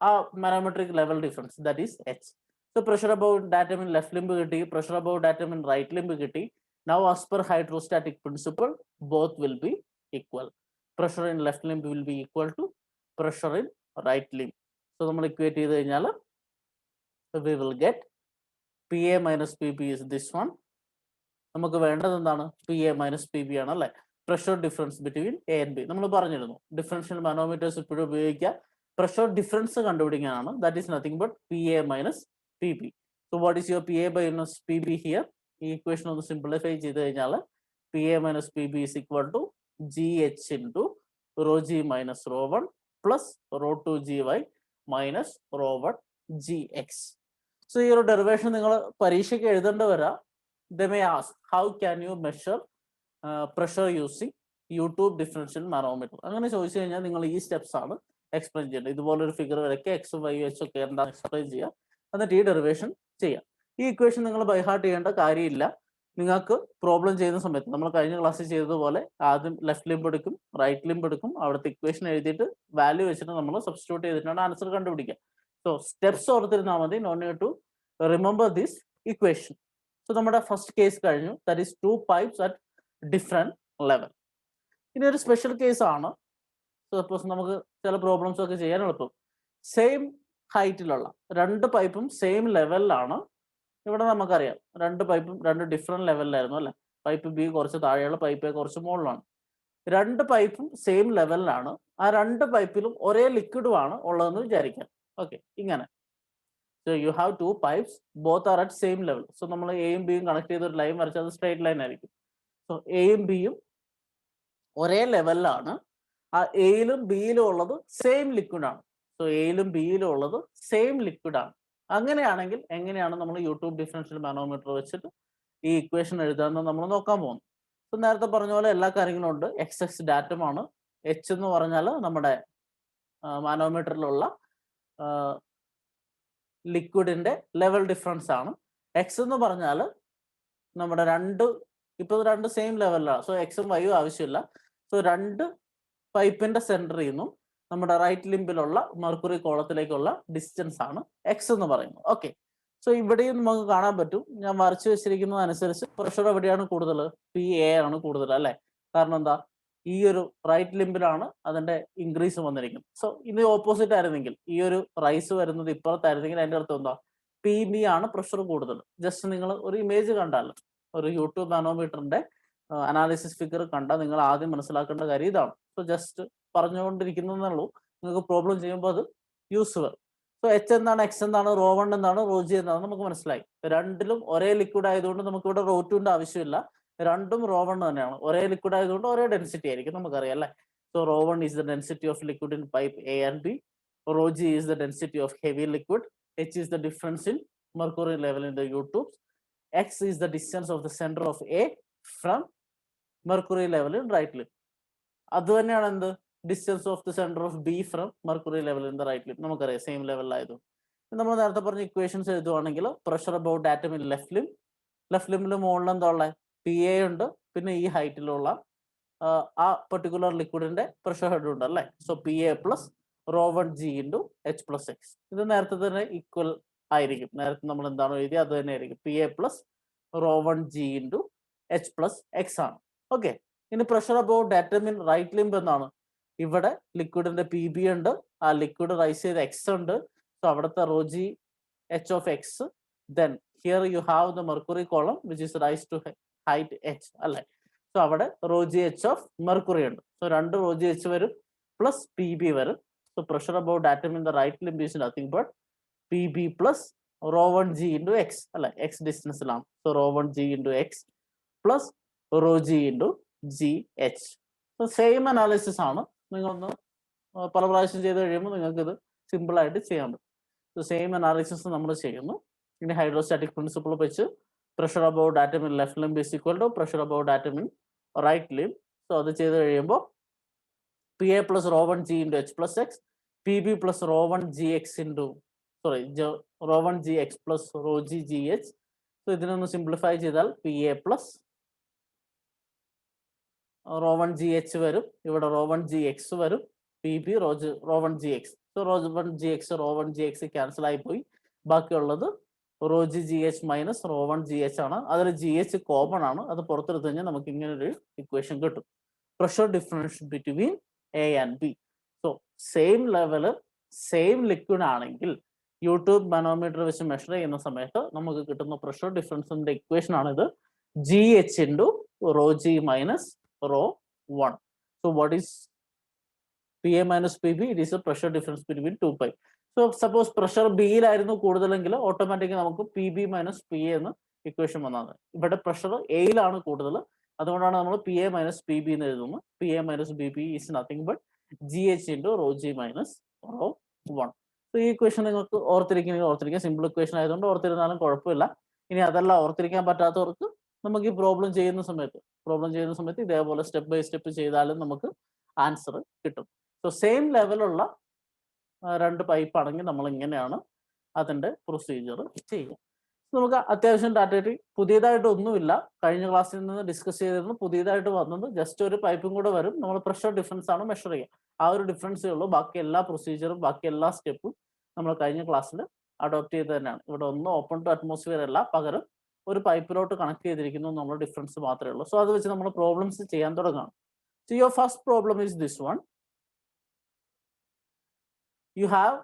ആ manometric level difference, that is H. So pressure about datum in left limb കിട്ടി, pressure about datum in right limb കിട്ടി. Now as per hydrostatic principle both will be equal. Pressure in left limb will be equal to pressure in right limb. So നമ്മൾ equate ചെയ്ത് കഴിഞ്ഞാൽ we will get PA minus PB is this one. നമുക്ക് വേണ്ടത് എന്താണ്? PA minus PB ആണ് അല്ലേ? Pressure difference between A and B. നമ്മൾ പറഞ്ഞിരുന്നു ഡിഫറൻഷ്യൽ മാനോമീറ്റേഴ്സ് ഇപ്പോഴും ഉപയോഗിക്കുക പ്രഷർ ഡിഫറൻസ് കണ്ടുപിടിക്കാനാണ്. That is nothing but PA minus PB. So what is your PA minus PB here? ഈ ഇക്വേഷൻ ഒന്ന് സിംപ്ലിഫൈ ചെയ്ത് കഴിഞ്ഞാൽ PA minus PB is equal to GH into rho G minus rho 1 plus rho 2 GY minus rho 1 GX. So ഈ ഒരു derivation നിങ്ങൾ പരീക്ഷയ്ക്ക് എഴുതേണ്ടി വരാം. They may ask, how can you measure pressure using YouTube differential manometer? അങ്ങനെ ചോദിച്ചു കഴിഞ്ഞാൽ നിങ്ങൾ ഈ സ്റ്റെപ്സ് ആണ് എക്സ്പ്ലെയിൻ ചെയ്യേണ്ടത്. ഇതുപോലൊരു ഫിഗർ വരയ്ക്കുക, എക്സും വൈ എച്ച് ഒക്കെ എന്താണ് എക്സ്പ്ലെയിൻ ചെയ്യുക, എന്നിട്ട് ഈ ഡെറിവേഷൻ ചെയ്യാം. ഈ ഇക്വേഷൻ നിങ്ങൾ ബൈ ഹാർട്ട് ചെയ്യേണ്ട കാര്യമില്ല. നിങ്ങൾക്ക് പ്രോബ്ലം ചെയ്യുന്ന സമയത്ത് നമ്മൾ കഴിഞ്ഞ ക്ലാസ്സിൽ ചെയ്തതുപോലെ ആദ്യം ലെഫ്റ്റ് ലിംബ് എടുക്കും, റൈറ്റ് ലിംബ് എടുക്കും, അവിടുത്തെ ഇക്വേഷൻ എഴുതിയിട്ട് വാല്യൂ വെച്ചിട്ട് നമ്മൾ സബ്സ്റ്റിറ്റ്യൂട്ട് ചെയ്തിട്ടാണ് ആൻസർ കണ്ടുപിടിക്കുക. സോ സ്റ്റെപ്സ് ഓർത്തിരുന്നാൽ മതി, no need to remember this equation. So നമ്മുടെ ഫസ്റ്റ് കേസ് കഴിഞ്ഞു, that is 2 pipes at different level. ഇനി ഒരു സ്പെഷ്യൽ കേസ് ആണ്. സപ്പോസ് നമുക്ക് ചില പ്രോബ്ലംസ് ഒക്കെ ചെയ്യാൻ എളുപ്പം. സെയിം ഹൈറ്റിലുള്ള 2 പൈപ്പും സെയിം ലെവലിലാണ്. ഇവിടെ നമുക്കറിയാം 2 പൈപ്പും 2 ഡിഫറെന്റ് ലെവലിലായിരുന്നു അല്ലെ. പൈപ്പ് ബി കുറച്ച് താഴെയുള്ള, പൈപ്പ് എ കുറച്ച് മുകളിലാണ്. 2 പൈപ്പും സെയിം ലെവലിലാണ്. ആ 2 പൈപ്പിലും ഒരേ ലിക്വിഡും ആണ് ഉള്ളതെന്ന് വിചാരിക്കാം. ഓക്കെ, ഇങ്ങനെ. So you have 2 pipes, both are at same level. So നമ്മൾ എയും ബിയും കണക്ട് ചെയ്ത ഒരു ലൈൻ വരച്ചാൽ അത് സ്ട്രേറ്റ് ലൈൻ ആയിരിക്കും. സോ എയും ബിയും ഒരേ ലെവലിലാണ്. ആ എയിലും ബിയിലും ഉള്ളത് സെയിം ലിക്വിഡ് ആണ്. സോ എയിലും ബിയിലും ഉള്ളത് സെയിം ലിക്വിഡ് ആണ്. അങ്ങനെയാണെങ്കിൽ എങ്ങനെയാണ് നമ്മൾ യൂട്യൂബ് ഡിഫറൻഷ്യൽ മാനോമീറ്റർ വെച്ചിട്ട് ഈ ഇക്വേഷൻ എഴുതാമെന്ന് നമ്മൾ നോക്കാൻ പോകുന്നു. സോ നേരത്തെ പറഞ്ഞ പോലെ എല്ലാ കാര്യങ്ങളും ഉണ്ട്. എക്സ് ഡാറ്റമാണ്. എച്ച് എന്ന് പറഞ്ഞാൽ നമ്മുടെ മാനോമീറ്ററിലുള്ള ലിക്വിഡിന്റെ ലെവൽ ഡിഫറൻസ് ആണ്. എക്സ് എന്ന് പറഞ്ഞാൽ നമ്മുടെ ഇപ്പോൾ 2 സെയിം ലെവലിലാണ്. സോ എക്സും വൈയും ആവശ്യമില്ല. സോ 2 പൈപ്പിന്റെ സെന്ററിൽ നിന്നും നമ്മുടെ റൈറ്റ് ലിംബിലുള്ള മെർക്കുറി കോളത്തിലേക്കുള്ള ഡിസ്റ്റൻസ് ആണ് എക്സ് എന്ന് പറയുന്നത്. ഓക്കെ, സോ ഇവിടെയും നമുക്ക് കാണാൻ പറ്റും, ഞാൻ വരച്ചു വെച്ചിരിക്കുന്നത് അനുസരിച്ച് പ്രഷർ എവിടെയാണ് കൂടുതൽ? PA ആണ് കൂടുതൽ അല്ലെ. കാരണം എന്താ? ഈ ഒരു റൈറ്റ് ലിംബിലാണ് അതിന്റെ ഇൻക്രീസ് വന്നിരിക്കുന്നത്. സോ ഇത് ഓപ്പോസിറ്റ് ആയിരുന്നെങ്കിൽ, ഈ ഒരു റൈസ് വരുന്നത് ഇപ്പുറത്തായിരുന്നെങ്കിൽ അതിന്റെ അർത്ഥം എന്താ? PB ആണ് പ്രഷർ കൂടുതൽ. ജസ്റ്റ് നിങ്ങൾ ഒരു ഇമേജ് കണ്ടാൽ, ഒരു യൂട്യൂബ് മാനോമീറ്ററിന്റെ അനാലിസിസ് ഫിഗർ കണ്ടാൽ നിങ്ങൾ ആദ്യം മനസ്സിലാക്കേണ്ട കാര്യം ഇതാണ്. സോ ജസ്റ്റ് പറഞ്ഞുകൊണ്ടിരിക്കുന്നതേ ഉള്ളൂ. നിങ്ങൾക്ക് പ്രോബ്ലം ചെയ്യുമ്പോൾ അത് യൂസ്ഫുൾ. സോ എച്ച് എന്താണ്, എക്സ് എന്താണ്, റോ 1 എന്താണ്, റോ ജി എന്താണ് നമുക്ക് മനസ്സിലായി. രണ്ടിലും ഒരേ ലിക്വിഡ് ആയതുകൊണ്ട് നമുക്ക് ഇവിടെ റോ 2ന്റെ ആവശ്യമില്ല. രണ്ടും റോ 1 തന്നെയാണ്. ഒരേ ലിക്വിഡ് ആയതുകൊണ്ട് ഒരേ ഡെൻസിറ്റി ആയിരിക്കും, നമുക്കറിയാം അല്ലേ. So rho 1 is the density of liquid in pipe A and B. Rho G is the density of heavy liquid. H is the difference in mercury level in the U tube. X is the distance of the centre of A from mercury level in right limb. അത് തന്നെയാണ് എന്ത്? Distance of the centre of B from mercury level in the right limb. നമുക്കറിയാം same ലെവലിലായതുകൊണ്ട്. നമ്മൾ നേരത്തെ പറഞ്ഞ equations എഴുതുവാണെങ്കിൽ pressure about datum in left limb. Left ലിംബിൽ മുകളിൽ എന്താ ഉള്ളത്? PA ഉണ്ട്, പിന്നെ ഈ ഹൈറ്റിലുള്ള ആ പെർട്ടിക്കുലർ ലിക്വിഡിന്റെ പ്രഷർ ഹെഡ് ഉണ്ട് അല്ലേ. So PA plus rho 1 G into H plus X. ഇത് നേരത്തെ തന്നെ ഈക്വൽ ആയിരിക്കും. നേരത്തെ നമ്മൾ എന്താണോ എഴുതി അത് തന്നെ ആയിരിക്കും. PA plus rho 1 G into H plus X ആണ്. ഓക്കെ, ഇനി pressure about datum in right limb എന്നാണ്. ഇവിടെ ലിക്വിഡിന്റെ PB ഉണ്ട്, ആ ലിക്വിഡ് റൈസ് ചെയ്ത എക്സ് ഉണ്ട്. സോ അവിടുത്തെ rho G H of X. Then here you have the mercury column which is rise to height H അല്ലെ. സോ അവിടെ rho G H of mercury ഉണ്ട്. സോ 2 റോ ജി എച്ച് വരും plus PB വരും. So pressure about datum in the right limb is nothing but PB plus rho 1 G into X അല്ലെ. X ഡിസ്റ്റൻസിലാണ്. So rho 1 G into X plus rho G into GH. So same analysis ആണ്. നിങ്ങളൊന്ന് പല പ്രാവശ്യം ചെയ്ത് കഴിയുമ്പോൾ നിങ്ങൾക്ക് ഇത് സിമ്പിൾ ആയിട്ട് ചെയ്യാൻ പറ്റും. സോ സെയിം അനാലിസിസ് നമ്മൾ ചെയ്യുന്നു. ഇനി ഹൈഡ്രോസ്റ്റാറ്റിക് പ്രിൻസിപ്പിൾ വെച്ച് pressure about datum in left limb is equal to pressure about datum in right limb. So അത് ചെയ്ത് കഴിയുമ്പോൾ PA plus rho 1 G into H plus X, PB plus rho 1 GX into rho 1 GX plus rho G GH so ഇതിനൊന്ന് simplify ചെയ്താൽ PA plus ρ1 GH വരും, ഇവിടെ ρ1 GX വരും, PB ρ1 GX. So ρ1 GX cancel ആയി പോയി. ബാക്കിയുള്ളത് ρg GH മൈനസ് ρ1 GH ആണ്. അതിൽ GH കോമൺ ആണ്. അത് പുറത്തെടുത്ത് കഴിഞ്ഞാൽ നമുക്ക് ഇങ്ങനെ ഒരു ഇക്വേഷൻ കിട്ടും. Pressure difference between A and B. So same level same liquid ആണെങ്കിൽ യൂട്യൂബ് മാനോമീറ്റർ വെച്ച് മെഷർ ചെയ്യുന്ന സമയത്ത് നമുക്ക് കിട്ടുന്ന പ്രഷർ ഡിഫറൻസിന്റെ ഇക്വേഷൻ ആണിത്. GH ഇൻറ്റു ρg minus ρ1. So what is PA minus PB? It is a pressure difference between 2 pi. So suppose pressure B യിലായിരുന്നു കൂടുതലെങ്കിൽ ഓട്ടോമാറ്റിക്കലി നമുക്ക് PB minus PA എന്ന് ഇക്വേഷൻ വന്നത്. ഇവിടെ പ്രഷർ എയിലാണ് കൂടുതൽ, അതുകൊണ്ടാണ് നമ്മൾ PA minus PB എന്ന് എഴുതുന്നത്. PA minus BB is nothing but GH into ρg minus ρ1. So ഈ ഇക്വേഷൻ നിങ്ങൾക്ക് ഓർത്തിരിക്കുക. സിമ്പിൾ ഇക്വേഷൻ ആയതുകൊണ്ട് ഓർത്തിരുന്നാലും കുഴപ്പമില്ല. ഇനി അതല്ല ഓർത്തിരിക്കാൻ പറ്റാത്തവർക്ക് നമുക്ക് ഈ പ്രോബ്ലം ചെയ്യുന്ന സമയത്ത് ഇതേപോലെ സ്റ്റെപ്പ് ബൈ സ്റ്റെപ്പ് ചെയ്താലും നമുക്ക് ആൻസർ കിട്ടും. സോ സെയിം ലെവലുള്ള രണ്ട് പൈപ്പ് ആണെങ്കിൽ നമ്മൾ ഇങ്ങനെയാണ് അതിന്റെ പ്രൊസീജിയർ ചെയ്യുക. നമുക്ക് അത്യാവശ്യം ഡാറ്റ പുതിയതായിട്ട് ഒന്നുമില്ല. കഴിഞ്ഞ ക്ലാസ്സിൽ നിന്ന് ഡിസ്കസ് ചെയ്തിരുന്നു. പുതിയതായിട്ട് വന്നത് ജസ്റ്റ് ഒരു പൈപ്പും കൂടെ വരും. നമ്മൾ പ്രഷർ ഡിഫറൻസ് ആണ് മെഷർ ചെയ്യുക. ആ ഒരു ഡിഫറൻസേ ഉള്ളൂ. ബാക്കി എല്ലാ പ്രൊസീജിയറും ബാക്കി എല്ലാ സ്റ്റെപ്പും നമ്മൾ കഴിഞ്ഞ ക്ലാസ്സിൽ അഡോപ്റ്റ് ചെയ്ത് തന്നെയാണ്. ഇവിടെ ഒന്നും ഓപ്പൺ ടു അറ്റ്മോസ്ഫിയർ അല്ല, പകരം ഒരു പൈപ്പിലോട്ട് കണക്ട് ചെയ്തിരിക്കുന്നു എന്നുള്ള ഡിഫറൻസ് മാത്രമേ ഉള്ളൂ. സോ അത് വെച്ച് നമ്മൾ പ്രോബ്ലംസ് ചെയ്യാൻ തുടങ്ങാം. So your first problem is this one. You have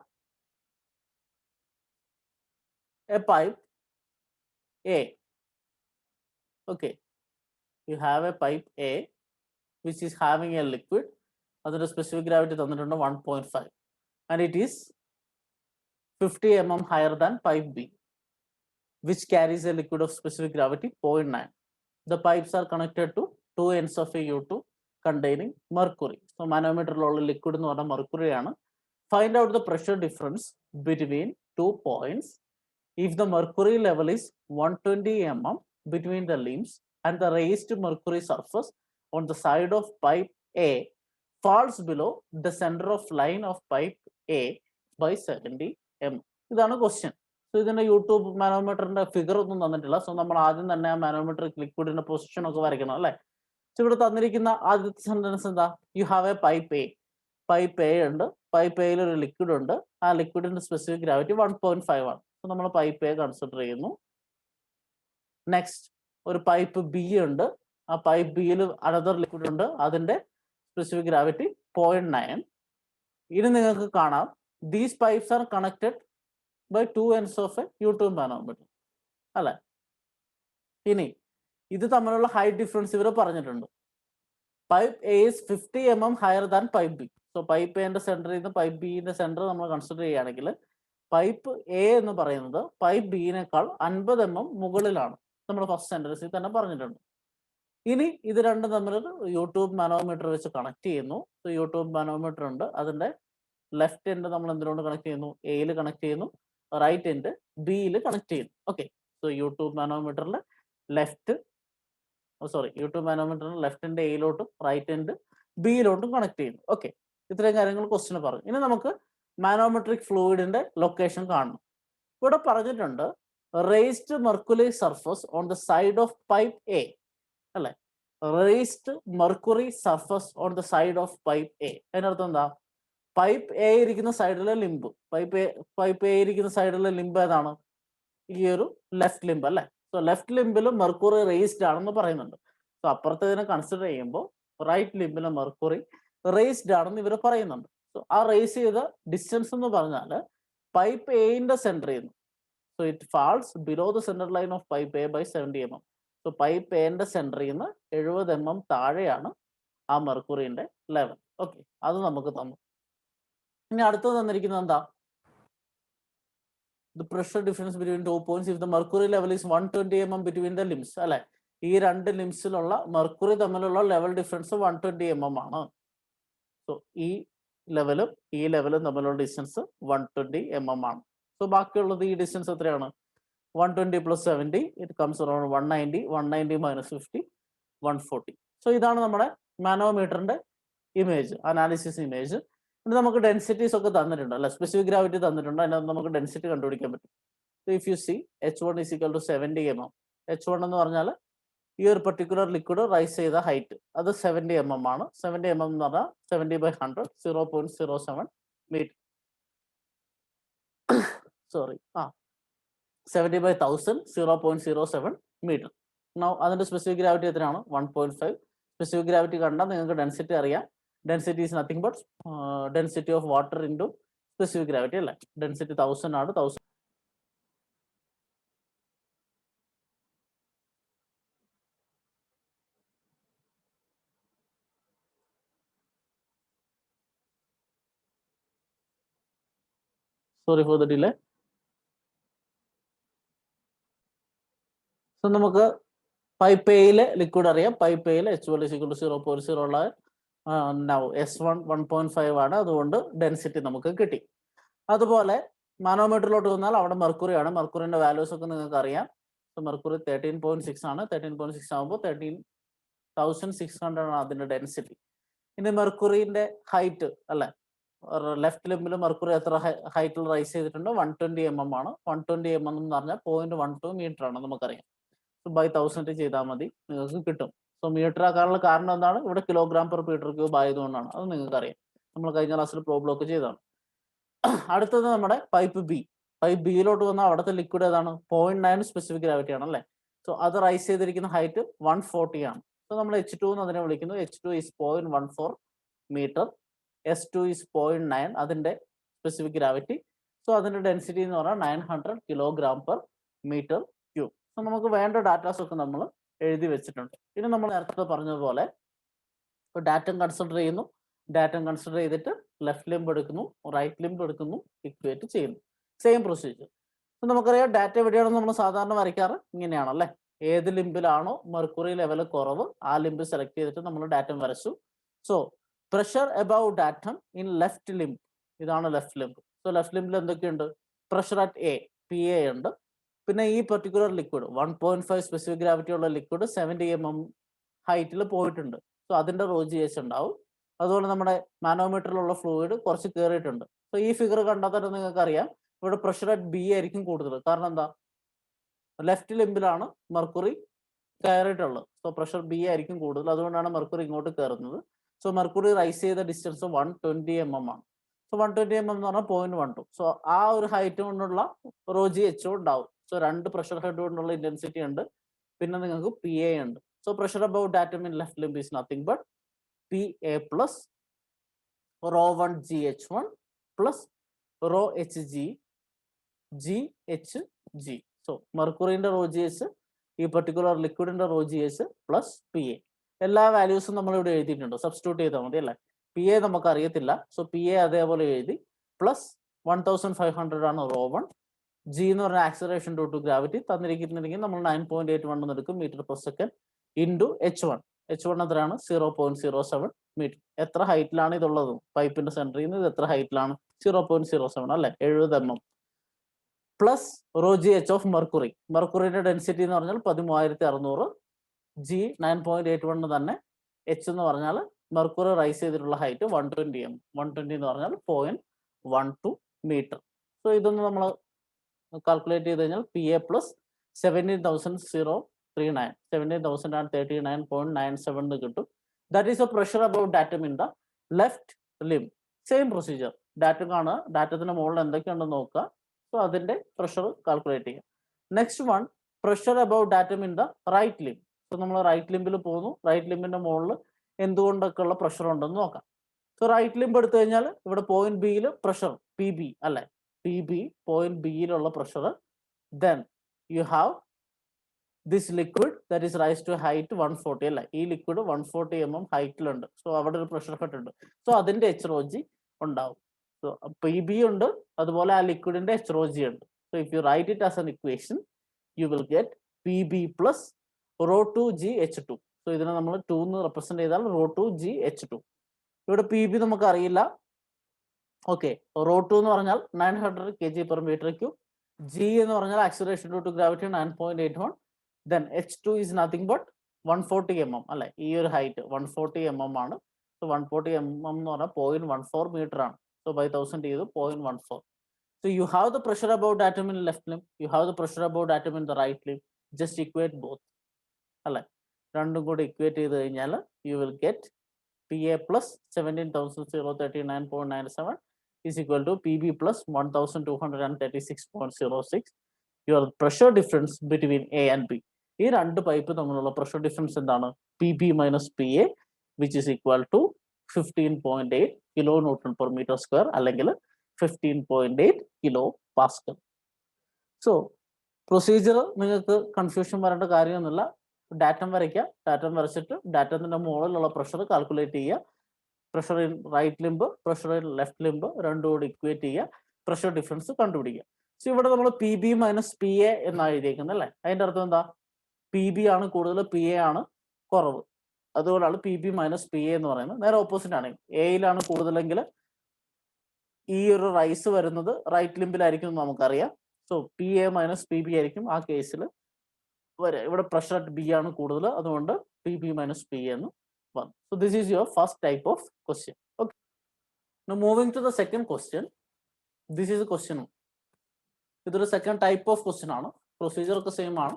a pipe A. Okay, you have a pipe A which is having a liquid. Other specific gravity 1.5, and it is 50 mm higher than pipe B, which carries a liquid of specific gravity 0.9. The pipes are connected to two ends of a U2 containing mercury. So manometer liquid എന്ന് പറഞ്ഞാൽ mercury ആണ്. Find out the pressure difference between 2 points if the mercury level is 120 mm between the limbs and the raised mercury surface on the side of pipe A falls below the center of line of pipe A by 70 mm. ഇതാണ് question. So ഇതിന്റെ YouTube മാനോമീറ്ററിന്റെ figure ഒന്നും തന്നിട്ടില്ല. So നമ്മൾ ആദ്യം തന്നെ ആ manometer ലിക്വിഡിന്റെ position ഒക്കെ വരയ്ക്കണം അല്ലേ. സോ ഇവിടെ തന്നിരിക്കുന്ന ആദ്യത്തെ സെന്റൻസ് എന്താ? You have A pipe A. Pipe A ഉണ്ട്. പൈപ്പ് എയിൽ ഒരു ലിക്വിഡ് ഉണ്ട്. ആ ലിക്വിഡിന്റെ സ്പെസിഫിക് ഗ്രാവിറ്റി 1.5 ആണ്. സോ നമ്മൾ പൈപ്പ് എ കൺസിഡർ ചെയ്യുന്നു. നെക്സ്റ്റ് ഒരു പൈപ്പ് ബി ഉണ്ട്. ആ പൈപ്പ് ബിയിൽ അനദർ ലിക്വിഡ് ഉണ്ട്. അതിന്റെ സ്പെസിഫിക് ഗ്രാവിറ്റി 0.9. ഇനി നിങ്ങൾക്ക് കാണാം these pipes are connected by 2 ends of a U tube manometer അല്ലെ. ഇനി ഇത് തമ്മിലുള്ള ഹൈറ്റ് ഡിഫറൻസ് ഇവർ പറഞ്ഞിട്ടുണ്ട്. Pipe A is 50 mm higher than pipe B. So pipe എന്റെ സെന്ററിൽ നിന്ന് പൈപ്പ് ബിന്റെ സെന്റർ നമ്മൾ കൺസിഡർ ചെയ്യുകയാണെങ്കിൽ പൈപ്പ് എ എന്ന് പറയുന്നത് പൈപ്പ് ബിനേക്കാൾ 50 mm മുകളിലാണ്. നമ്മൾ ഫസ്റ്റ് സെന്റൻസിൽ തന്നെ പറഞ്ഞിട്ടുണ്ട്. ഇനി ഇത് രണ്ടും തമ്മിൽ യൂട്യൂബ് മാനോമീറ്റർ വെച്ച് കണക്ട് ചെയ്യുന്നു. സോ യൂട്യൂബ് മാനോമീറ്റർ ഉണ്ട്. അതിന്റെ ലെഫ്റ്റ് എൻഡ് നമ്മൾ എന്തിനോട് കണക്ട് ചെയ്യുന്നു? എയിൽ കണക്ട് ചെയ്യുന്നു. റൈറ്റ് എൻഡ് ബിയിൽ കണക്ട് ചെയ്യുന്നു. ഓക്കെ, സോ യൂട്യൂബ് മാനോമീറ്ററിന്റെ യൂട്യൂബ് മാനോമീറ്ററിന്റെ ലെഫ്റ്റ് എൻഡ് എയിലോട്ടും റൈറ്റ് എൻഡ് ബിയിലോട്ടും കണക്ട് ചെയ്യുന്നു. ഓക്കെ, ഇത്രയും കാര്യങ്ങൾ ക്വസ്റ്റിന് പറഞ്ഞു. ഇനി നമുക്ക് മാനോമെട്രിക് ഫ്ലൂയിഡിന്റെ ലൊക്കേഷൻ കാണണം. ഇവിടെ പറഞ്ഞിട്ടുണ്ട് raised mercury surface on the side of pipe A അല്ലെ. Raised mercury surface on the side of pipe A. അതിനർത്ഥം എന്താ? പൈപ്പ് എ ഇരിക്കുന്ന സൈഡിലെ ലിംബ്, പൈപ്പ് എ ഇരിക്കുന്ന സൈഡിലെ ലിംബ് ഏതാണ്? ഈ ഒരു ലെഫ്റ്റ് ലിംബ് അല്ലെ. സോ ലെഫ്റ്റ് ലിംബിൽ മെർക്കുറി റേസ്ഡ് ആണെന്ന് പറയുന്നുണ്ട്. സോ അപ്പുറത്തേതിനെ കൺസിഡർ ചെയ്യുമ്പോൾ റൈറ്റ് ലിംബിലെ മെർക്കുറി റേസ്ഡ് ആണെന്ന് ഇവർ പറയുന്നുണ്ട്. സോ ആ റേസ് ചെയ്ത ഡിസ്റ്റൻസ് എന്ന് പറഞ്ഞാൽ പൈപ്പ് എന്റെ സെന്ററിൽ നിന്ന്, so it falls below the centre line of pipe A by 70 mm. So pipe എന്റെ സെന്ററിൽ നിന്ന് 70 mm താഴെയാണ് ആ മെർക്കുറിന്റെ ലെവൽ. ഓക്കെ, അത് നമുക്ക് തന്നു. ഇനി അടുത്തത് തന്നിരിക്കുന്നത് എന്താ? The pressure difference between 2 points if the mercury level is 120 mm between the limbs അല്ലെ. ഈ രണ്ട് ലിംസിലുള്ള മെർക്കുറി തമ്മിലുള്ള ലെവൽ ഡിഫറൻസ് 120 mm ആണ്. സോ ഈ ലെവലും തമ്മിലുള്ള ഡിസ്റ്റൻസ് 120 mm ആണ്. സോ ബാക്കിയുള്ളത് ഈ ഡിസ്റ്റൻസ് എത്രയാണ്? 120 + 70 ഇറ്റ് കംസ് അറൗണ്ട് 190. 190 - 50 140. സോ ഇതാണ് നമ്മുടെ മാനോമീറ്ററിന്റെ ഇമേജ്, അനാലിസിസ് ഇമേജ്. ഇനി നമുക്ക് ഡെൻസിറ്റീസ് ഒക്കെ തന്നിട്ടുണ്ട് അല്ലെ. സ്പെസിഫിക് ഗ്രാവിറ്റി തന്നിട്ടുണ്ട്. അതിനകത്ത് നമുക്ക് ഡെൻസിറ്റി കണ്ടുപിടിക്കാൻ പറ്റും. If you C H1 is equal to 70 mm. H1 എന്ന് പറഞ്ഞാൽ ഈ ഒരു പെർട്ടിക്കുലർ ലിക്വിഡ് റൈസ് ചെയ്ത ഹൈറ്റ് അത് 70 mm ആണ്. 70 mm എന്ന് പറഞ്ഞാൽ 70/100 0.07 മീറ്റർ. Sorry 70/1000 0.07 metre. അതിന്റെ സ്പെസിഫിക് ഗ്രാവിറ്റി എത്രയാണ്? 1.5. സ്പെസിഫിക് ഗ്രാവിറ്റി കണ്ടാൽ നിങ്ങൾക്ക് ഡെൻസിറ്റി അറിയാം. Density is nothing but density of water into specific gravity അല്ലേ. ഡെൻസിറ്റി 1000 ആണ്. 1000 sorry for the delay. So നമുക്ക് പൈപ്പ് എയിലെ ലിക്വിഡ് അറിയാം. പൈപ്പ് എയിൽ H1 is equal to 0.0 ഉള്ള S1 1.5 ആണ്. അതുകൊണ്ട് ഡെൻസിറ്റി നമുക്ക് കിട്ടി. അതുപോലെ മാനോമീറ്ററിലോട്ട് വന്നാൽ അവിടെ മെർക്കുറി ആണ്. മെർക്കുറിന്റെ വാല്യൂസ് ഒക്കെ നിങ്ങൾക്ക് അറിയാം. സോ മെർക്കുറി 13.6 ആണ്. 13.6 ആകുമ്പോൾ 13,600 ആണ് അതിന്റെ ഡെൻസിറ്റി. ഇനി മെർക്കുറിന്റെ ഹൈറ്റ് അല്ലെ, ലെഫ്റ്റ് ലിംബിൽ മെർക്കുറി എത്ര ഹൈറ്റിൽ റൈസ് ചെയ്തിട്ടുണ്ട്? 120 mm ആണ്. 120 mm എന്ന് പറഞ്ഞാൽ 0.12 മീറ്റർ ആണ് നമുക്കറിയാം. ബൈ 1000 ചെയ്താൽ മതി, നിങ്ങൾക്ക് കിട്ടും. സോ മീറ്റർ ആക്കാനുള്ള കാരണം എന്താണ്? ഇവിടെ കിലോഗ്രാം പെർ മീറ്റർ ക്യൂബ് ആയതുകൊണ്ടാണ്. അത് നിങ്ങൾക്ക് അറിയാം, നമ്മൾ കഴിഞ്ഞ ക്ലാസ്സിൽ പ്രോബ്ലം ഒക്കെ ചെയ്തതാണ്. അടുത്തത് നമ്മുടെ പൈപ്പ് ബി. പൈപ്പ് ബിയിലോട്ട് വന്നാൽ അവിടുത്തെ ലിക്വിഡ് ഏതാണ്? 0.9 സ്പെസിഫിക് ഗ്രാവിറ്റി ആണ് അല്ലേ. സോ അത് റൈസ് ചെയ്തിരിക്കുന്ന ഹൈറ്റ് 140 ആണ്. സോ നമ്മൾ H2 എന്ന് അതിനെ വിളിക്കുന്നു. H2 is 0.14 metre. S2 is 0.9 അതിന്റെ സ്പെസിഫിക് ഗ്രാവിറ്റി. സോ അതിന്റെ ഡെൻസിറ്റി എന്ന് പറഞ്ഞാൽ 900 kilogram per metre cube. So നമുക്ക് വേണ്ട ഡാറ്റാസ് ഒക്കെ നമ്മൾ എഴുതി വെച്ചിട്ടുണ്ട്. ഇനി നമ്മൾ നേരത്തെ പറഞ്ഞതുപോലെ ഡാറ്റം കൺസിഡർ ചെയ്യുന്നു. ഡാറ്റം കൺസിഡർ ചെയ്തിട്ട് ലെഫ്റ്റ് ലിംബ് എടുക്കുന്നു, റൈറ്റ് ലിംബ് എടുക്കുന്നു, ഇക്വേറ്റ് ചെയ്യുന്നു. Same procedure. നമുക്കറിയാം ഡാറ്റ എവിടെയാണോ നമ്മൾ സാധാരണ വരയ്ക്കാറ്? ഇങ്ങനെയാണല്ലേ. ഏത് ലിംബിലാണോ മെർക്കുറി ലെവൽ കുറവ് ആ ലിംബ് സെലക്ട് ചെയ്തിട്ട് നമ്മൾ ഡാറ്റം വരച്ചു. So pressure above datum in left limb, ഇതാണ് ലെഫ്റ്റ് ലിംബ്. സോ ലെഫ്റ്റ് ലിംബിൽ എന്തൊക്കെയുണ്ട്? പ്രഷർ അറ്റ് എ, PA ഉണ്ട്. പിന്നെ ഈ പെർട്ടിക്കുലർ ലിക്വിഡ് 1.5 സ്പെസിഫിക് ഗ്രാവിറ്റി ഉള്ള ലിക്വിഡ് 70 mm ഹൈറ്റിൽ പോയിട്ടുണ്ട്. സോ അതിന്റെ റോ GH ഉണ്ടാവും. അതുപോലെ നമ്മുടെ മാനോമീറ്ററിലുള്ള ഫ്ലൂയിഡ് കുറച്ച് കയറിയിട്ടുണ്ട്. സോ ഈ ഫിഗർ കണ്ടാൽ തന്നെ നിങ്ങൾക്ക് അറിയാം ഇവിടെ പ്രഷർ അറ്റ് B ആയിരിക്കും കൂടുതൽ. കാരണം എന്താ? ലെഫ്റ്റ് ലിംബിലാണ് മെർക്കുറി കയറിയിട്ടുള്ളത്. സോ പ്രഷർ B ആയിരിക്കും കൂടുതൽ. അതുകൊണ്ടാണ് മെർക്കുറി ഇങ്ങോട്ട് കയറുന്നത്. സോ മെർക്കുറി റൈസ് ചെയ്ത ഡിസ്റ്റൻസ് 120 mm ആണ്. സോ 120 mm എന്ന് പറഞ്ഞാൽ 0.12. സോ ആ ഒരു ഹൈറ്റ് കൊണ്ടുള്ള റോ GH ഉണ്ടാവും. സോ രണ്ട് പ്രഷർ ഹെഡ് കൊണ്ടുള്ള ഇന്റൻസിറ്റി ഉണ്ട്. പിന്നെ നിങ്ങൾക്ക് PA ഉണ്ട്. So pressure about datum in left limb is nothing but PA plus rho 1 GH1 plus rho HG GHG. So മെർക്കുറിന്റെ റോ GH, ഈ പെർട്ടിക്കുലർ ലിക്വിഡിന്റെ റോ GH പ്ലസ് PA. എല്ലാ വാല്യൂസും നമ്മൾ ഇവിടെ എഴുതിയിട്ടുണ്ട്. സബ്സ്റ്റിറ്റ്യൂട്ട് ചെയ്താൽ മതി അല്ലേ. PA നമുക്ക് അറിയത്തില്ല. സോ PA അതേപോലെ എഴുതി. പ്ലസ് 1500 ആണ് റോ 1. G എന്ന് പറഞ്ഞ ആക്സലറേഷൻ ഡ്യൂ ടു ഗ്രാവിറ്റി തന്നിരിക്കുന്നുണ്ടെങ്കിൽ നമ്മൾ 9.81 എന്ന് എടുക്കും metre per second into H1. H1 എത്രയാണ്? 0.07 മീറ്റർ. എത്ര ഹൈറ്റിലാണ് ഇതുള്ളത്? പൈപ്പിന്റെ സെന്ററിൽ നിന്ന് ഇത് എത്ര ഹൈറ്റിലാണ്? 0.07 അല്ലെ, 70 mm. Plus rho GH of mercury. മെർക്കുറിന്റെ ഡെൻസിറ്റി എന്ന് പറഞ്ഞാൽ 13600. G 9.81 തന്നെ. H എന്ന് പറഞ്ഞാൽ മെർക്കുറി റൈസ് ചെയ്തിട്ടുള്ള ഹൈറ്റ് 120 mm. 120 എന്ന് പറഞ്ഞാൽ 0.12 മീറ്റർ. സോ ഇതൊന്ന് നമ്മൾ കാൽക്കുലേറ്റ് ചെയ്ത് കഴിഞ്ഞാൽ PA പ്ലസ് 17,039 17,039.97 കിട്ടും. That is a pressure about datum in the left limb. Same procedure. Datum കാണുക, ഡാറ്റത്തിന്റെ മുകളിൽ എന്തൊക്കെയുണ്ടെന്ന് നോക്കുക. സോ അതിന്റെ പ്രഷർ കാൽക്കുലേറ്റ് ചെയ്യുക. Next one, pressure about datum in the right limb. So നമ്മൾ റൈറ്റ് ലിംബിൽ പോകുന്നു. റൈറ്റ് ലിംബിന്റെ മുകളിൽ എന്തുകൊണ്ടൊക്കെ ഉള്ള പ്രഷർ ഉണ്ടെന്ന് നോക്കാം. സോ റൈറ്റ് ലിംബ് എടുത്തു കഴിഞ്ഞാൽ ഇവിടെ പോയിന്റ് ബിയിൽ പ്രഷർ PB അല്ലെ, PB പോയിന്റ് ബിയിലുള്ള pressure. Then you have this liquid that is rise to height 140 അല്ലെ. ഈ ലിക്വിഡ് 140 mm ഹൈറ്റിലുണ്ട്. സോ അവിടെ ഒരു പ്രഷർ ഹെഡ് ഉണ്ട്. സോ അതിന്റെ HROG ഉണ്ടാവും. സോ PB ഉണ്ട്, അതുപോലെ ആ ലിക്വിഡിന്റെ HROG ഉണ്ട്. So if you write it as an equation you will get PB plus rho 2 GH2. So ഇതിനെ നമ്മൾ 2 എന്ന് റെപ്രസെന്റ് ചെയ്താൽ റോ 2 GH2. ഇവിടെ PB നമുക്ക് അറിയില്ല. ഓക്കെ, റോ 2 എന്ന് പറഞ്ഞാൽ 900 kg/m3. G എന്ന് പറഞ്ഞാൽ acceleration due to gravity 9.81. Then H2 is nothing but 140 mm അല്ലെ. ഈ ഒരു ഹൈറ്റ് 140 mm ആണ്. സോ 140 mm എന്ന് പറഞ്ഞാൽ 0.14 മീറ്റർ ആണ്. സോ ബൈ 1000 ചെയ്ത് 0.14. So you have the pressure about atom in left limb, you have the pressure about atom in the right limb. Just equate both. അല്ലെ, രണ്ടും കൂടി ഇക്വേറ്റ് ചെയ്ത് കഴിഞ്ഞാൽ you will get PA plus 17,039.97 is equal to PB plus 1,236.06. Your pressure difference between A and B. ഈ രണ്ട് pipe തമ്മിലുള്ള pressure difference എന്താണ്? PB minus PA, which is equal to 15.8 kilo newton per metre square അല്ലെങ്കിൽ 15.8 kilo pascal. So procedure നിങ്ങൾക്ക് confusion വരേണ്ട കാര്യമൊന്നുമില്ല. Datum വരയ്ക്കുക, datum വരച്ചിട്ട് ഡാറ്റത്തിന്റെ മുകളിലുള്ള പ്രഷർ കാൽക്കുലേറ്റ് ചെയ്യുക. Pressure in right limb, pressure in left limb രണ്ടും കൂടി ഇക്വേറ്റ് ചെയ്യുക, പ്രഷർ ഡിഫറൻസ് കണ്ടുപിടിക്കുക. സോ ഇവിടെ നമ്മൾ PB മൈനസ് PA എന്നാണ് എഴുതിയിരിക്കുന്നത് അല്ലേ. അതിന്റെ അർത്ഥം എന്താ? PB ആണ് കൂടുതൽ, PA ആണ് കുറവ്. അതുകൊണ്ടാണ് PB മൈനസ് PA എന്ന് പറയുന്നത്. നേരെ ഓപ്പോസിറ്റ് ആണ്. എയിലാണ് കൂടുതലെങ്കിൽ ഈ ഒരു റൈസ് വരുന്നത് റൈറ്റ് ലിംബിലായിരിക്കും എന്ന് നമുക്കറിയാം. സോ PA മൈനസ് PB ആയിരിക്കും ആ കേസിൽ വരെ. ഇവിടെ പ്രഷർ അറ്റ് B ആണ് കൂടുതൽ, അതുകൊണ്ട് PB മൈനസ് PA എന്ന് വന്നു. So this is your first type of question. Okay, moving to the second question. This is question. ഇതൊരു സെക്കൻഡ് ടൈപ്പ് ഓഫ് ക്വസ്റ്റ്യൻ ആണ്. പ്രൊസീജിയർ ഒക്കെ സെയിം ആണ്,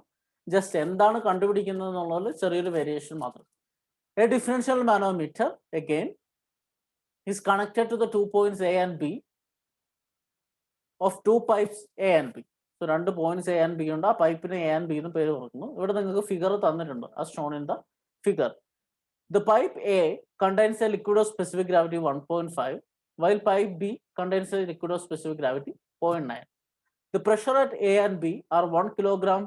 ജസ്റ്റ് എന്താണ് കണ്ടുപിടിക്കുന്നത് എന്നുള്ളതിൽ ചെറിയൊരു വേരിയേഷൻ മാത്രം. A differential manometer again is connected to the 2 points A and B of 2 pipes A and B. So രണ്ട് പോയിന്റ്സ് A and B ഉണ്ട്. ആ പൈപ്പിന് A and B എന്ന് പേര് കൊടുക്കുന്നു. ഇവിടെ നിങ്ങൾക്ക് ഫിഗർ തന്നിട്ടുണ്ട്, as shown in the figure. The pipe A contains a liquid of specific gravity 1.5, while pipe B contains a liquid of specific gravity 0.9. The pressure at A and B are 1 kilogram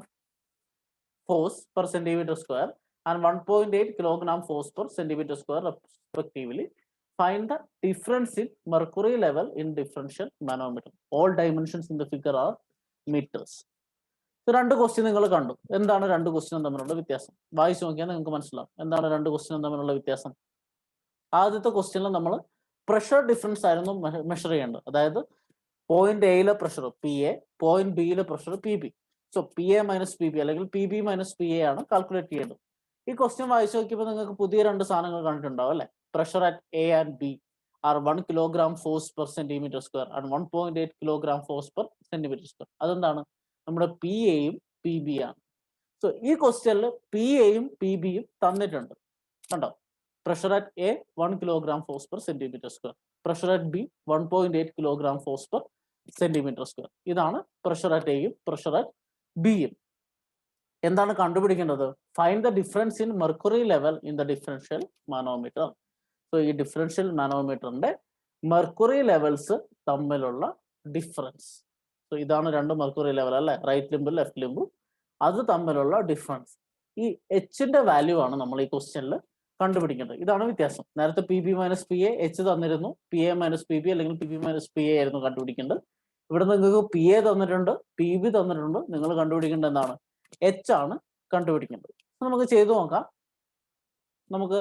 force per centimeter square and 1.8 kilogram force per centimeter square respectively. Find the difference in mercury level in differential manometer. All dimensions in the figure are meters. So രണ്ട് question നിങ്ങൾ കണ്ടു. എന്താണ് രണ്ട് ക്വസ്റ്റ്യനും തമ്മിലുള്ള വ്യത്യാസം? വായിച്ചു നോക്കിയാൽ നിങ്ങൾക്ക് മനസ്സിലാവും എന്താണ് രണ്ട് ക്വസ്റ്റ്യനും തമ്മിലുള്ള വ്യത്യാസം. ആദ്യത്തെ ക്വസ്റ്റ്യനിൽ നമ്മൾ പ്രഷർ ഡിഫറൻസ് ആയിരുന്നു മെഷർ ചെയ്യേണ്ടത്. അതായത് പോയിന്റ് എയിലെ പ്രഷർ PA, പോയിന്റ് ബിയിലെ pressure PB. So PA minus PB അല്ലെങ്കിൽ PB മൈനസ് PA ആണ് കാൽക്കുലേറ്റ് ചെയ്യേണ്ടത്. ഈ ക്വസ്റ്റ്യൻ വായിച്ചു നോക്കിയപ്പോൾ നിങ്ങൾക്ക് പുതിയ രണ്ട് സാധനങ്ങൾ കണ്ടിട്ടുണ്ടാവും അല്ലെ. Pressure at A and B are 1 kilogram force per centimeter square and 1.8 kilogram force per centimeter square. അതെന്താണ്? നമ്മുടെ PAയും PB ആണ്. സോ ഈ ക്വസ്റ്റ്യനിൽ PAയും PBയും തന്നിട്ടുണ്ട്. കണ്ടോ? Pressure at A 1 kilogram force per centimeter square, pressure at B 1.8 kilogram force per centimeter square. ഇതാണ് pressure at Aയും pressure at Bയും. എന്താണ് കണ്ടുപിടിക്കേണ്ടത്? Find the difference in mercury level in the differential manometer. So ഈ differential മാനോമീറ്ററിന്റെ mercury levels തമ്മിലുള്ള difference. So ഇതാണ് രണ്ട് mercury level അല്ലെ, right ലിംബും left ലിംബും, അത് തമ്മിലുള്ള ഡിഫറൻസ്. ഈ എച്ചിന്റെ വാല്യൂ ആണ് നമ്മൾ ഈ ക്വസ്റ്റ്യനിൽ കണ്ടുപിടിക്കേണ്ടത്. ഇതാണ് വ്യത്യാസം. നേരത്തെ PB മൈനസ് PA എച്ച് തന്നിരുന്നു, PA മൈനസ് PB അല്ലെങ്കിൽ PB മൈനസ് PA ആയിരുന്നു കണ്ടുപിടിക്കേണ്ടത്. ഇവിടെ നിങ്ങൾക്ക് PA തന്നിട്ടുണ്ട്, PB തന്നിട്ടുണ്ട്. നിങ്ങൾ കണ്ടുപിടിക്കേണ്ടത് എന്താണ്? H ആണ് കണ്ടുപിടിക്കേണ്ടത്. നമുക്ക് ചെയ്തു നോക്കാം. നമുക്ക്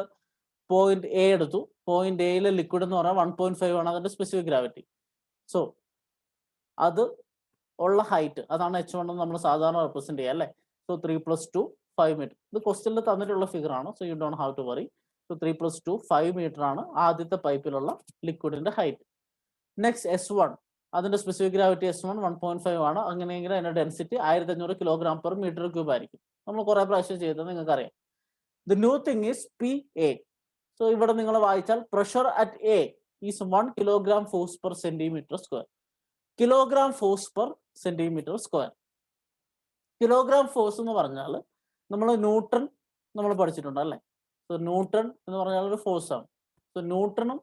പോയിന്റ് A എടുത്തു. പോയിന്റ് എയിലെ ലിക്വിഡ് എന്ന് പറഞ്ഞാൽ 1.5 ആണ് അതിന്റെ സ്പെസിഫിക് ഗ്രാവിറ്റി. സോ അത് ഉള്ള ഹൈറ്റ്, അതാണ് H1 എന്ന് നമ്മൾ സാധാരണ റെപ്രസെന്റ് ചെയ്യുക അല്ലേ. So 3 + 2 5 metre. ഇത് ക്വസ്റ്റ്യനിൽ തന്നിട്ടുള്ള ഫിഗർ ആണ്. So you don't have to worry. So 3 + 2 5 metre ആണ് ആദ്യത്തെ പൈപ്പിലുള്ള ലിക്വിഡിന്റെ ഹൈറ്റ്. നെക്സ്റ്റ് S1, അതിന്റെ സ്പെസിഫിക് ഗ്രാവിറ്റി S1 1.5 ആണ്. അങ്ങനെയെങ്കിൽ അതിന്റെ density 1500 kilogram per metre cube ആയിരിക്കും. നമ്മൾ കുറെ പ്രാവശ്യം ചെയ്തത് നിങ്ങൾക്ക് അറിയാം. The new thing is PA. So ഇവിടെ നിങ്ങൾ വായിച്ചാൽ pressure at A is 1 kilogram force per centimeter square. Kilogram force per centimetre square. Kilogram force എന്ന് പറഞ്ഞാൽ നമ്മൾ ന്യൂട്ടൺ നമ്മൾ പഠിച്ചിട്ടുണ്ട് അല്ലേ. സോ ന്യൂട്ടൺ എന്ന് പറഞ്ഞാൽ ഒരു ഫോഴ്സ് ആണ്. സോ ന്യൂട്ടണും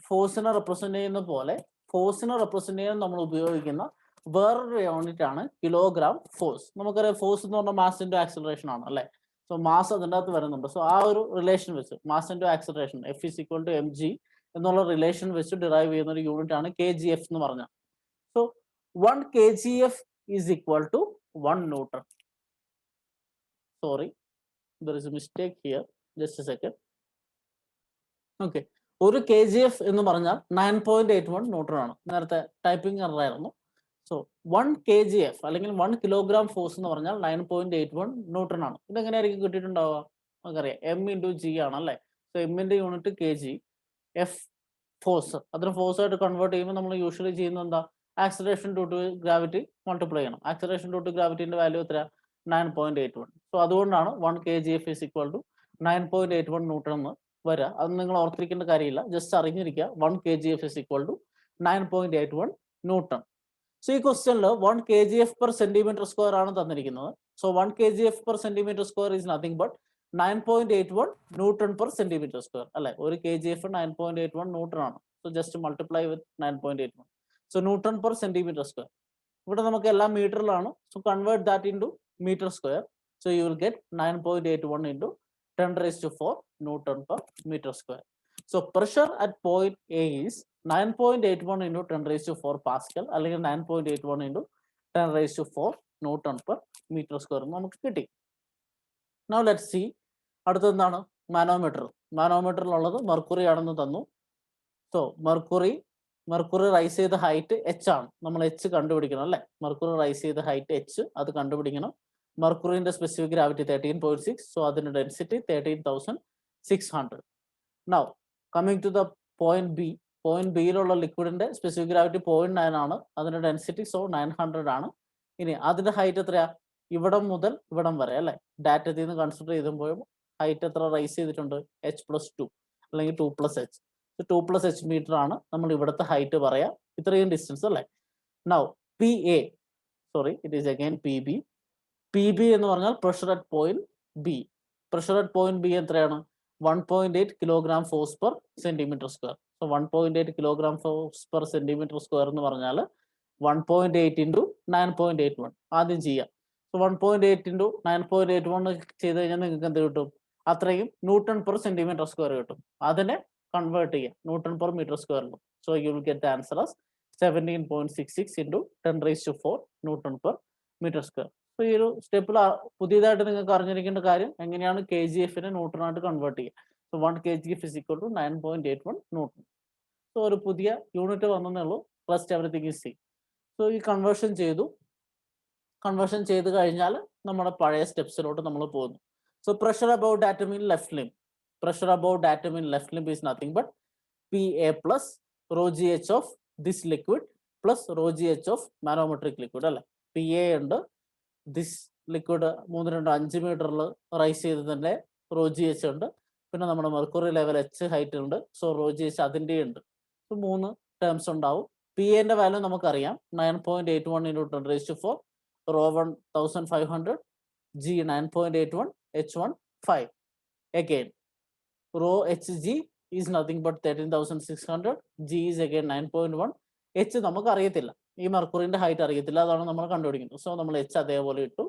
ഫോഴ്സിനെ റെപ്രസെന്റ് ചെയ്യുന്ന പോലെ ഫോഴ്സിനെ റെപ്രസെന്റ് ചെയ്യാൻ നമ്മൾ ഉപയോഗിക്കുന്ന വേറൊരു യൂണിറ്റ് ആണ് കിലോഗ്രാം ഫോഴ്സ്. നമുക്കറിയാം ഫോഴ്സ് എന്ന് പറഞ്ഞാൽ മാസ് ഇൻറ്റു ആക്സിലറേഷൻ ആണ് അല്ലേ. സോ മാസ് അതിൻ്റെ അകത്ത് വരുന്നുണ്ട്. സോ ആ ഒരു റിലേഷൻ വെച്ച് mass into acceleration F = mg എന്നുള്ള റിലേഷൻ വെച്ച് ഡിറൈവ് ചെയ്യുന്ന ഒരു യൂണിറ്റ് ആണ് kgf എന്ന് പറഞ്ഞാൽ. So 1 kgf is equal to 1 Newton. Sorry, there is a mistake here. Just a second. Okay, ഒരു kgf എന്ന് പറഞ്ഞാൽ 9.81 ന്യൂട്ടൺ ആണ്. നേരത്തെ ടൈപ്പിംഗ് എറർ ആയിരുന്നു. സോ 1 kgf അല്ലെങ്കിൽ 1 കിലോഗ്രാം ഫോഴ്സ് എന്ന് പറഞ്ഞാൽ 9.81 ന്യൂട്ടൺ ആണ്. ഇതെങ്ങനെയായിരിക്കും കിട്ടിയിട്ടുണ്ടാവുക? നമുക്കറിയാം M × G ആണ് അല്ലേ. സോ എമ്മിന്റെ യൂണിറ്റ് kg, F ഫോഴ്സ്. അതിന് ഫോഴ്സ് ആയിട്ട് കൺവേർട്ട് ചെയ്യുമ്പോൾ നമ്മൾ യൂഷ്വലി ചെയ്യുന്നത് എന്താ? Acceleration due to gravity multiply ചെയ്യണം. ആക്സിലറേഷൻ ഡ്യൂ ടു ഗ്രാവിറ്റിന്റെ വാല്യൂ എത്ര? 9.81. സോ അതുകൊണ്ടാണ് 1 kgf is equal to 9.81 newton എന്ന് വരിക. അത് നിങ്ങൾ ഓർത്തിരിക്കേണ്ട കാര്യമില്ല, ജസ്റ്റ് അറിഞ്ഞിരിക്കുക 1 kgf is equal to 9.81 newton. So ഈ ക്വസ്റ്റ്യനിൽ 1 kgf per centimeter square ആണ് തന്നിരിക്കുന്നത്. സോ 1 kgf per centimeter square is nothing but 9.81 newton per centimeter square അല്ലെ. ഒരു kgf 9.81 ന്യൂട്ടൺ ആണ്. So just multiply with 9.81. So newton per centimeter square. ഇവിടെ നമുക്ക് എല്ലാം മീറ്ററിലാണ്. So convert that into meter square. So you will get 9.81 into 10 raised to 4 Newton per meter square. So pressure at point A is 9.81 into 10 raised to 4 Pascal, അല്ലെങ്കിൽ 9.81 into 10 raised to 4 Newton per meter square നമുക്ക് കിട്ടി. Now let's see അടുത്ത എന്താണ്? Manometer. മാനോമീറ്ററിലുള്ളത് mercury ആണെന്ന് തന്നു. So mercury rise ചെയ്ത height H ആണ്. നമ്മൾ എച്ച് കണ്ടുപിടിക്കണം അല്ലെ. മെർക്കുറി റൈസ് ചെയ്ത ഹൈറ്റ് എച്ച്, അത് കണ്ടുപിടിക്കണം. മെർക്കുറിന്റെ സ്പെസിഫിക് ഗ്രാവിറ്റി 13.6. സോ അതിന്റെ density 13,600. Now coming to the point B. Point ബിയിലുള്ള ലിക്വിഡിന്റെ സ്പെസിഫിക് ഗ്രാവിറ്റി 0.9 ആണ്. അതിന്റെ ഡെൻസിറ്റി 900 ആണ്. ഇനി അതിന്റെ ഹൈറ്റ് എത്രയാ? ഇവിടം മുതൽ ഇവിടം വരെ അല്ലെ. ഡാറ്റയിൽ നിന്ന് കൺസിഡർ ചെയ്തുമ്പോൾ ഹൈറ്റ് എത്ര റൈസ് ചെയ്തിട്ടുണ്ട്? h+2 അല്ലെങ്കിൽ 2+h. 2+h മീറ്റർ ആണ് നമ്മൾ ഇവിടുത്തെ ഹൈറ്റ് പറയാ. ഇത്രയും ഡിസ്റ്റൻസ് അല്ലെ. Now P A, sorry it is again P B. P B എന്ന് പറഞ്ഞാൽ pressure at point B. Pressure at point B എത്രയാണ്? 1.8 kilogram force per centimetre square. So 1.8 kilogram force per centimetre square എന്ന് പറഞ്ഞാൽ 1.8 into 9.81 ആദ്യം ചെയ്യാം. So 1.8 into 9.81 ചെയ്ത് കഴിഞ്ഞാൽ നിങ്ങൾക്ക് എന്ത് കിട്ടും? അത്രയും ന്യൂട്ടൺ പെർ സെന്റിമീറ്റർ സ്ക്വയർ കിട്ടും. അതിനെ കൺവേർട്ട് ചെയ്യാം ന്യൂട്ടൺ പെർ മീറ്റർ സ്ക്വയറിലും. So you will get the answer as 17.66 into 10 raised to 4 newton per metre square. So ഈ ഒരു സ്റ്റെപ്പിൽ പുതിയതായിട്ട് നിങ്ങൾക്ക് അറിഞ്ഞിരിക്കേണ്ട കാര്യം എങ്ങനെയാണ് കെ ജി എഫിനെ ന്യൂട്ടണായിട്ട് കൺവേർട്ട് ചെയ്യുക. So 1 kgf is equal to 9.81 newton. So ഒരു പുതിയ യൂണിറ്റ് വന്നേ ഉള്ളൂ. Plus everything is same. So ഈ കൺവേർഷൻ ചെയ്ത് കഴിഞ്ഞാൽ നമ്മുടെ പഴയ സ്റ്റെപ്സിലോട്ട് നമ്മൾ പോകുന്നു. So pressure about datum in left limb. Pressure about atom in left limb is nothing but Pa plus rho gh of this liquid plus rho gh of manometric liquid അല്ലെ. Pa ഉണ്ട്, this liquid 3.5 മീറ്ററിൽ rice ചെയ്തതിന്റെ raw G H ഉണ്ട്. പിന്നെ നമ്മുടെ mercury level H height ഉണ്ട്. So rho G H അതിൻ്റെ ഉണ്ട്. സോ 3 ടേംസ് ഉണ്ടാവും. പി എന്റെ വാല്യൂ നമുക്കറിയാം 9.81 into 10 raised to 4, rho 1500, G 9.81, h1 5. Again rho hg is nothing but 13,600. G is again 9.1. h നമുക്ക് അറിയത്തില്ല, ഈ മെർക്കുറിന്റെ ഹൈറ്റ് അറിയത്തില്ല, അതാണ് നമ്മൾ കണ്ടുപിടിക്കുന്നത്. സോ നമ്മൾ h അതേപോലെ ഇട്ടു.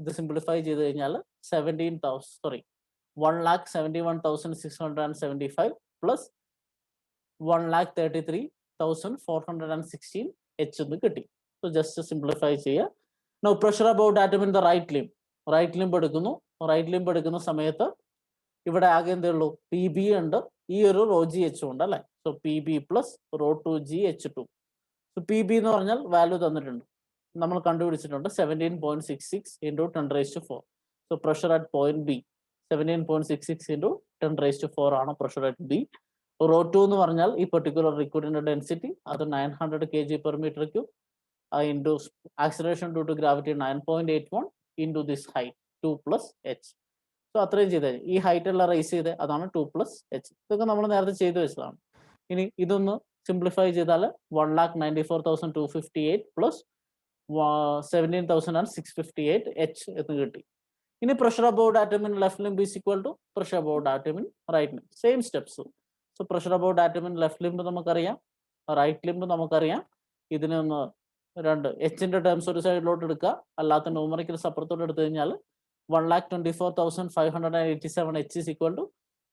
ഇത് സിംപ്ലിഫൈ ചെയ്ത് കഴിഞ്ഞാൽ 1,71,675 പ്ലസ് 1,33,416 h എന്ന് കിട്ടി. സോ ജസ്റ്റ് സിംപ്ലിഫൈ ചെയ്യുക. No pressure about datum in the right limb. Right limb എടുക്കുന്നു. റൈറ്റ് ലിംബ് എടുക്കുന്ന സമയത്ത് ഇവിടെ ആകെ എന്തേ ഉള്ളൂ? പി ബി ഉണ്ട്, ഈ ഒരു റോ ജി എച്ച് ഉണ്ട് അല്ലെ. So P B plus rho 2gh2. So P B എന്ന് പറഞ്ഞാൽ വാല്യൂ തന്നിട്ടുണ്ട്, നമ്മൾ കണ്ടുപിടിച്ചിട്ടുണ്ട് 17.66 into 10 raised to 4. So pressure at point B 17.66 into 10 raised to 4 ആണ് പ്രഷർ അറ്റ് ബി. റോ 2 എന്ന് പറഞ്ഞാൽ ഈ പെർട്ടിക്കുലർ ലിക്വിഡിന്റെ ഡെൻസിറ്റി അത് 900 kg/m3 into acceleration due to gravity 9.81 into this height 2+h. So അത്രയും ചെയ്താൽ ഈ ഹൈറ്റ് എല്ലാം റൈസ് ചെയ്ത് അതാണ് 2+h. ഇതൊക്കെ നമ്മൾ നേരത്തെ ചെയ്തു വെച്ചതാണ്. ഇനി ഇതൊന്ന് സിംപ്ലിഫൈ ചെയ്താൽ 1,94,258 പ്ലസ് 17,658 h എന്ന് കിട്ടി. ഇനി pressure about datum in left limb is equal to pressure about datum in right limb. Same steps. So pressure about datum in left limb നമുക്കറിയാം, റൈറ്റ് ലിംബ് നമുക്കറിയാം. ഇതിനൊന്ന് രണ്ട് എച്ചിന്റെ ടേംസ് ഒരു സൈഡിലോട്ട് എടുക്കുക, അല്ലാത്ത ന്യൂമറിക്കൽസ് അപ്പുറത്തോട്ട് എടുത്തു കഴിഞ്ഞാൽ 1,24,587 h is equal to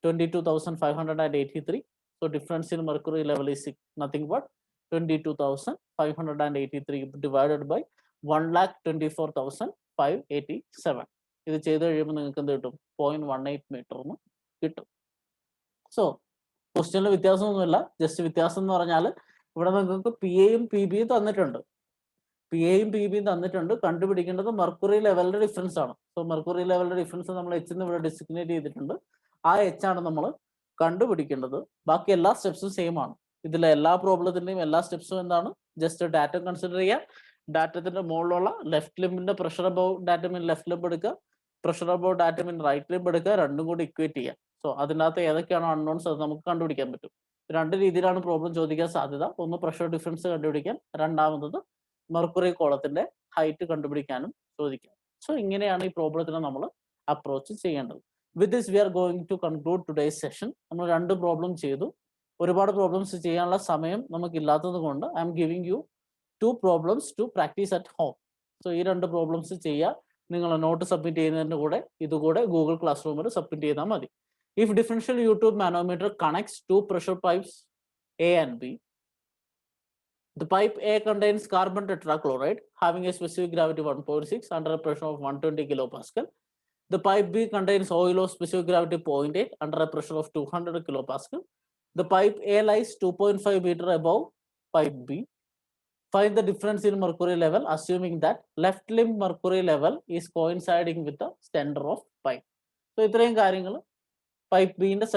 22,583. So difference in mercury level is nothing but 22,583 divided by 1,24,587. ഇത് ചെയ്ത് കഴിയുമ്പോൾ നിങ്ങൾക്ക് എന്ത് കിട്ടും? 0.18 മീറ്റർ എന്ന് കിട്ടും. സോ ക്വസ്റ്റ്യനിൽ വ്യത്യാസമൊന്നുമില്ല, ജസ്റ്റ് വ്യത്യാസം എന്ന് പറഞ്ഞാൽ ഇവിടെ നിങ്ങൾക്ക് പി എയും പി ബിയും തന്നിട്ടുണ്ട്. പി എയും പി ബിയും തന്നിട്ടുണ്ട്. കണ്ടുപിടിക്കേണ്ടത് മെർക്കുറി ലെവലിന്റെ ഡിഫറൻസ് ആണ്. സോ മെർക്കുറി ലെവലിന്റെ ഡിഫറൻസ് നമ്മൾ എച്ച് എന്ന് ഇവിടെ ഡിസിഗ്നേറ്റ് ചെയ്തിട്ടുണ്ട്. ആ എച്ച് ആണ് നമ്മൾ കണ്ടുപിടിക്കേണ്ടത്. ബാക്കി എല്ലാ സ്റ്റെപ്സും സെയിം ആണ്. ഇതിലെ എല്ലാ പ്രോബ്ലത്തിന്റെയും എല്ലാ സ്റ്റെപ്സും എന്താണ്? ജസ്റ്റ് ഡാറ്റ കൺസിഡർ ചെയ്യുക. ഡാറ്റത്തിന്റെ മുകളിലുള്ള ലെഫ്റ്റ് ലിമ്പിന്റെ പ്രഷർ അബവ് ഡാറ്റ മീൻ ലെഫ്റ്റ് ലിമ്പ് എടുക്കുക, പ്രഷർ അബവ് ഡാറ്റ മീൻ റൈറ്റ് ലിമ്പ് എടുക്കുക, രണ്ടും കൂടി ഇക്വേറ്റ് ചെയ്യുക. സോ അതിനകത്ത് ഏതൊക്കെയാണോ അൺനോൺസ് അത് നമുക്ക് കണ്ടുപിടിക്കാൻ പറ്റും. രണ്ട് രീതിയിലാണ് പ്രോബ്ലം ചോദിക്കാൻ സാധ്യത. ഒന്ന് പ്രഷർ ഡിഫറൻസ് കണ്ടുപിടിക്കാൻ, രണ്ടാമത്തത് മെർക്കുറി കോളത്തിന്റെ ഹൈറ്റ് കണ്ടുപിടിക്കാനും ചോദിക്കാം. സോ ഇങ്ങനെയാണ് ഈ പ്രോബ്ലത്തിനെ നമ്മൾ അപ്രോച്ച് ചെയ്യേണ്ടത്. With this we are going to conclude today's session. നമ്മൾ 2 പ്രോബ്ലം ചെയ്തു. ഒരുപാട് പ്രോബ്ലംസ് ചെയ്യാനുള്ള സമയം നമുക്കില്ലാത്തത് കൊണ്ട് I'm giving you 2 problems to practise at home. So ഈ 2 പ്രോബ്ലംസ് ചെയ്യുക. നിങ്ങൾ നോട്ട് സബ്മിറ്റ് ചെയ്യുന്നതിൻ്റെ കൂടെ ഇതുകൂടെ ഗൂഗിൾ ക്ലാസ് റൂമിൽ സബ്മിറ്റ് ചെയ്താൽ മതി. If differential YouTube manometer connects 2 pressure pipes A and B, the pipe A contains carbon tetrachloride having a specific gravity 1.6 under a pressure of 120 kilopascal. The pipe B contains oil of specific gravity 0.8 under a pressure of 200 kilopascal. The pipe A lies 2.5 meter above pipe B. Find the difference in mercury level assuming that left limb mercury level is coinciding with the center of pipe. So ഇത്രയും കാര്യങ്ങൾ pipe ബിന്റെ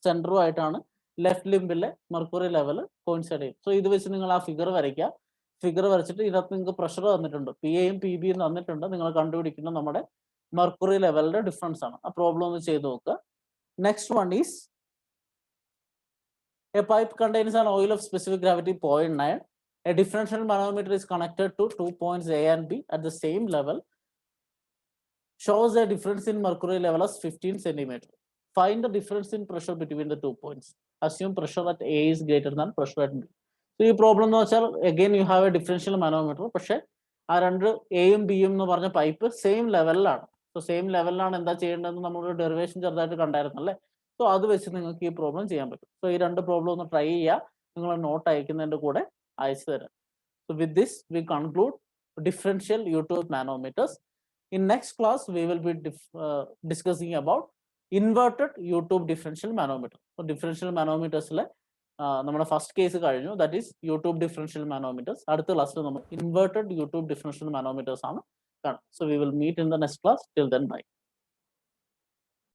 സെന്ററുമായിട്ടാണ് left ലിംബിലെ mercury level coincide ചെയ്യും. So ഇത് വെച്ച് നിങ്ങൾ ആ ഫിഗർ വരയ്ക്കുക. ഫിഗർ വരച്ചിട്ട് ഇതിനകത്ത് നിങ്ങൾക്ക് പ്രഷർ തന്നിട്ടുണ്ട്, പി എയും പി ബിയും തന്നിട്ടുണ്ട്. നിങ്ങൾ കണ്ടുപിടിക്കുന്ന നമ്മുടെ മെർക്കുറി ലെവലിന്റെ ഡിഫറൻസ് ആണ്. ആ പ്രോബ്ലം ഒന്ന് ചെയ്ത് നോക്കുക. Next one is A pipe contains an oil of specific gravity 0.9. A differential manometer is connected to 2 points A and B at the same level. Shows a difference in mercury level as 15 centimeter. Find the difference in pressure between the 2 points. Assume pressure at A is greater than pressure at B. So ഈ problem എന്ന് വെച്ചാൽ again you have a differential manometer. പക്ഷേ ആ രണ്ട് എയും ബിയും എന്ന് പറഞ്ഞ പൈപ്പ് സെയിം ലെവലിലാണ്. സോ സെയിം ലെവലിലാണ് എന്താ ചെയ്യേണ്ടതെന്ന് നമ്മളൊരു ഡെറിവേഷൻ ചെറുതായിട്ട് കണ്ടായിരുന്നല്ലേ. സോ അത് വെച്ച് നിങ്ങൾക്ക് ഈ പ്രോബ്ലം ചെയ്യാൻ പറ്റും. സോ ഈ 2 പ്രോബ്ലം ഒന്ന് ട്രൈ ചെയ്യുക. നിങ്ങൾ നോട്ട് അയക്കുന്നതിൻ്റെ കൂടെ അയച്ചു തരാം. So with this we conclude differential U-tube manometers. In next class we will be discussing about inverted U-tube differential manometer. So differential manometers le നമ്മുടെ ഫസ്റ്റ് കേസ് കഴിഞ്ഞു, that is U tube differential manometers. അടുത്ത ക്ലാസ്സിൽ നമ്മൾ inverted U tube differential manometers ആണ് കാണും. So we will meet in the next class. Till then by.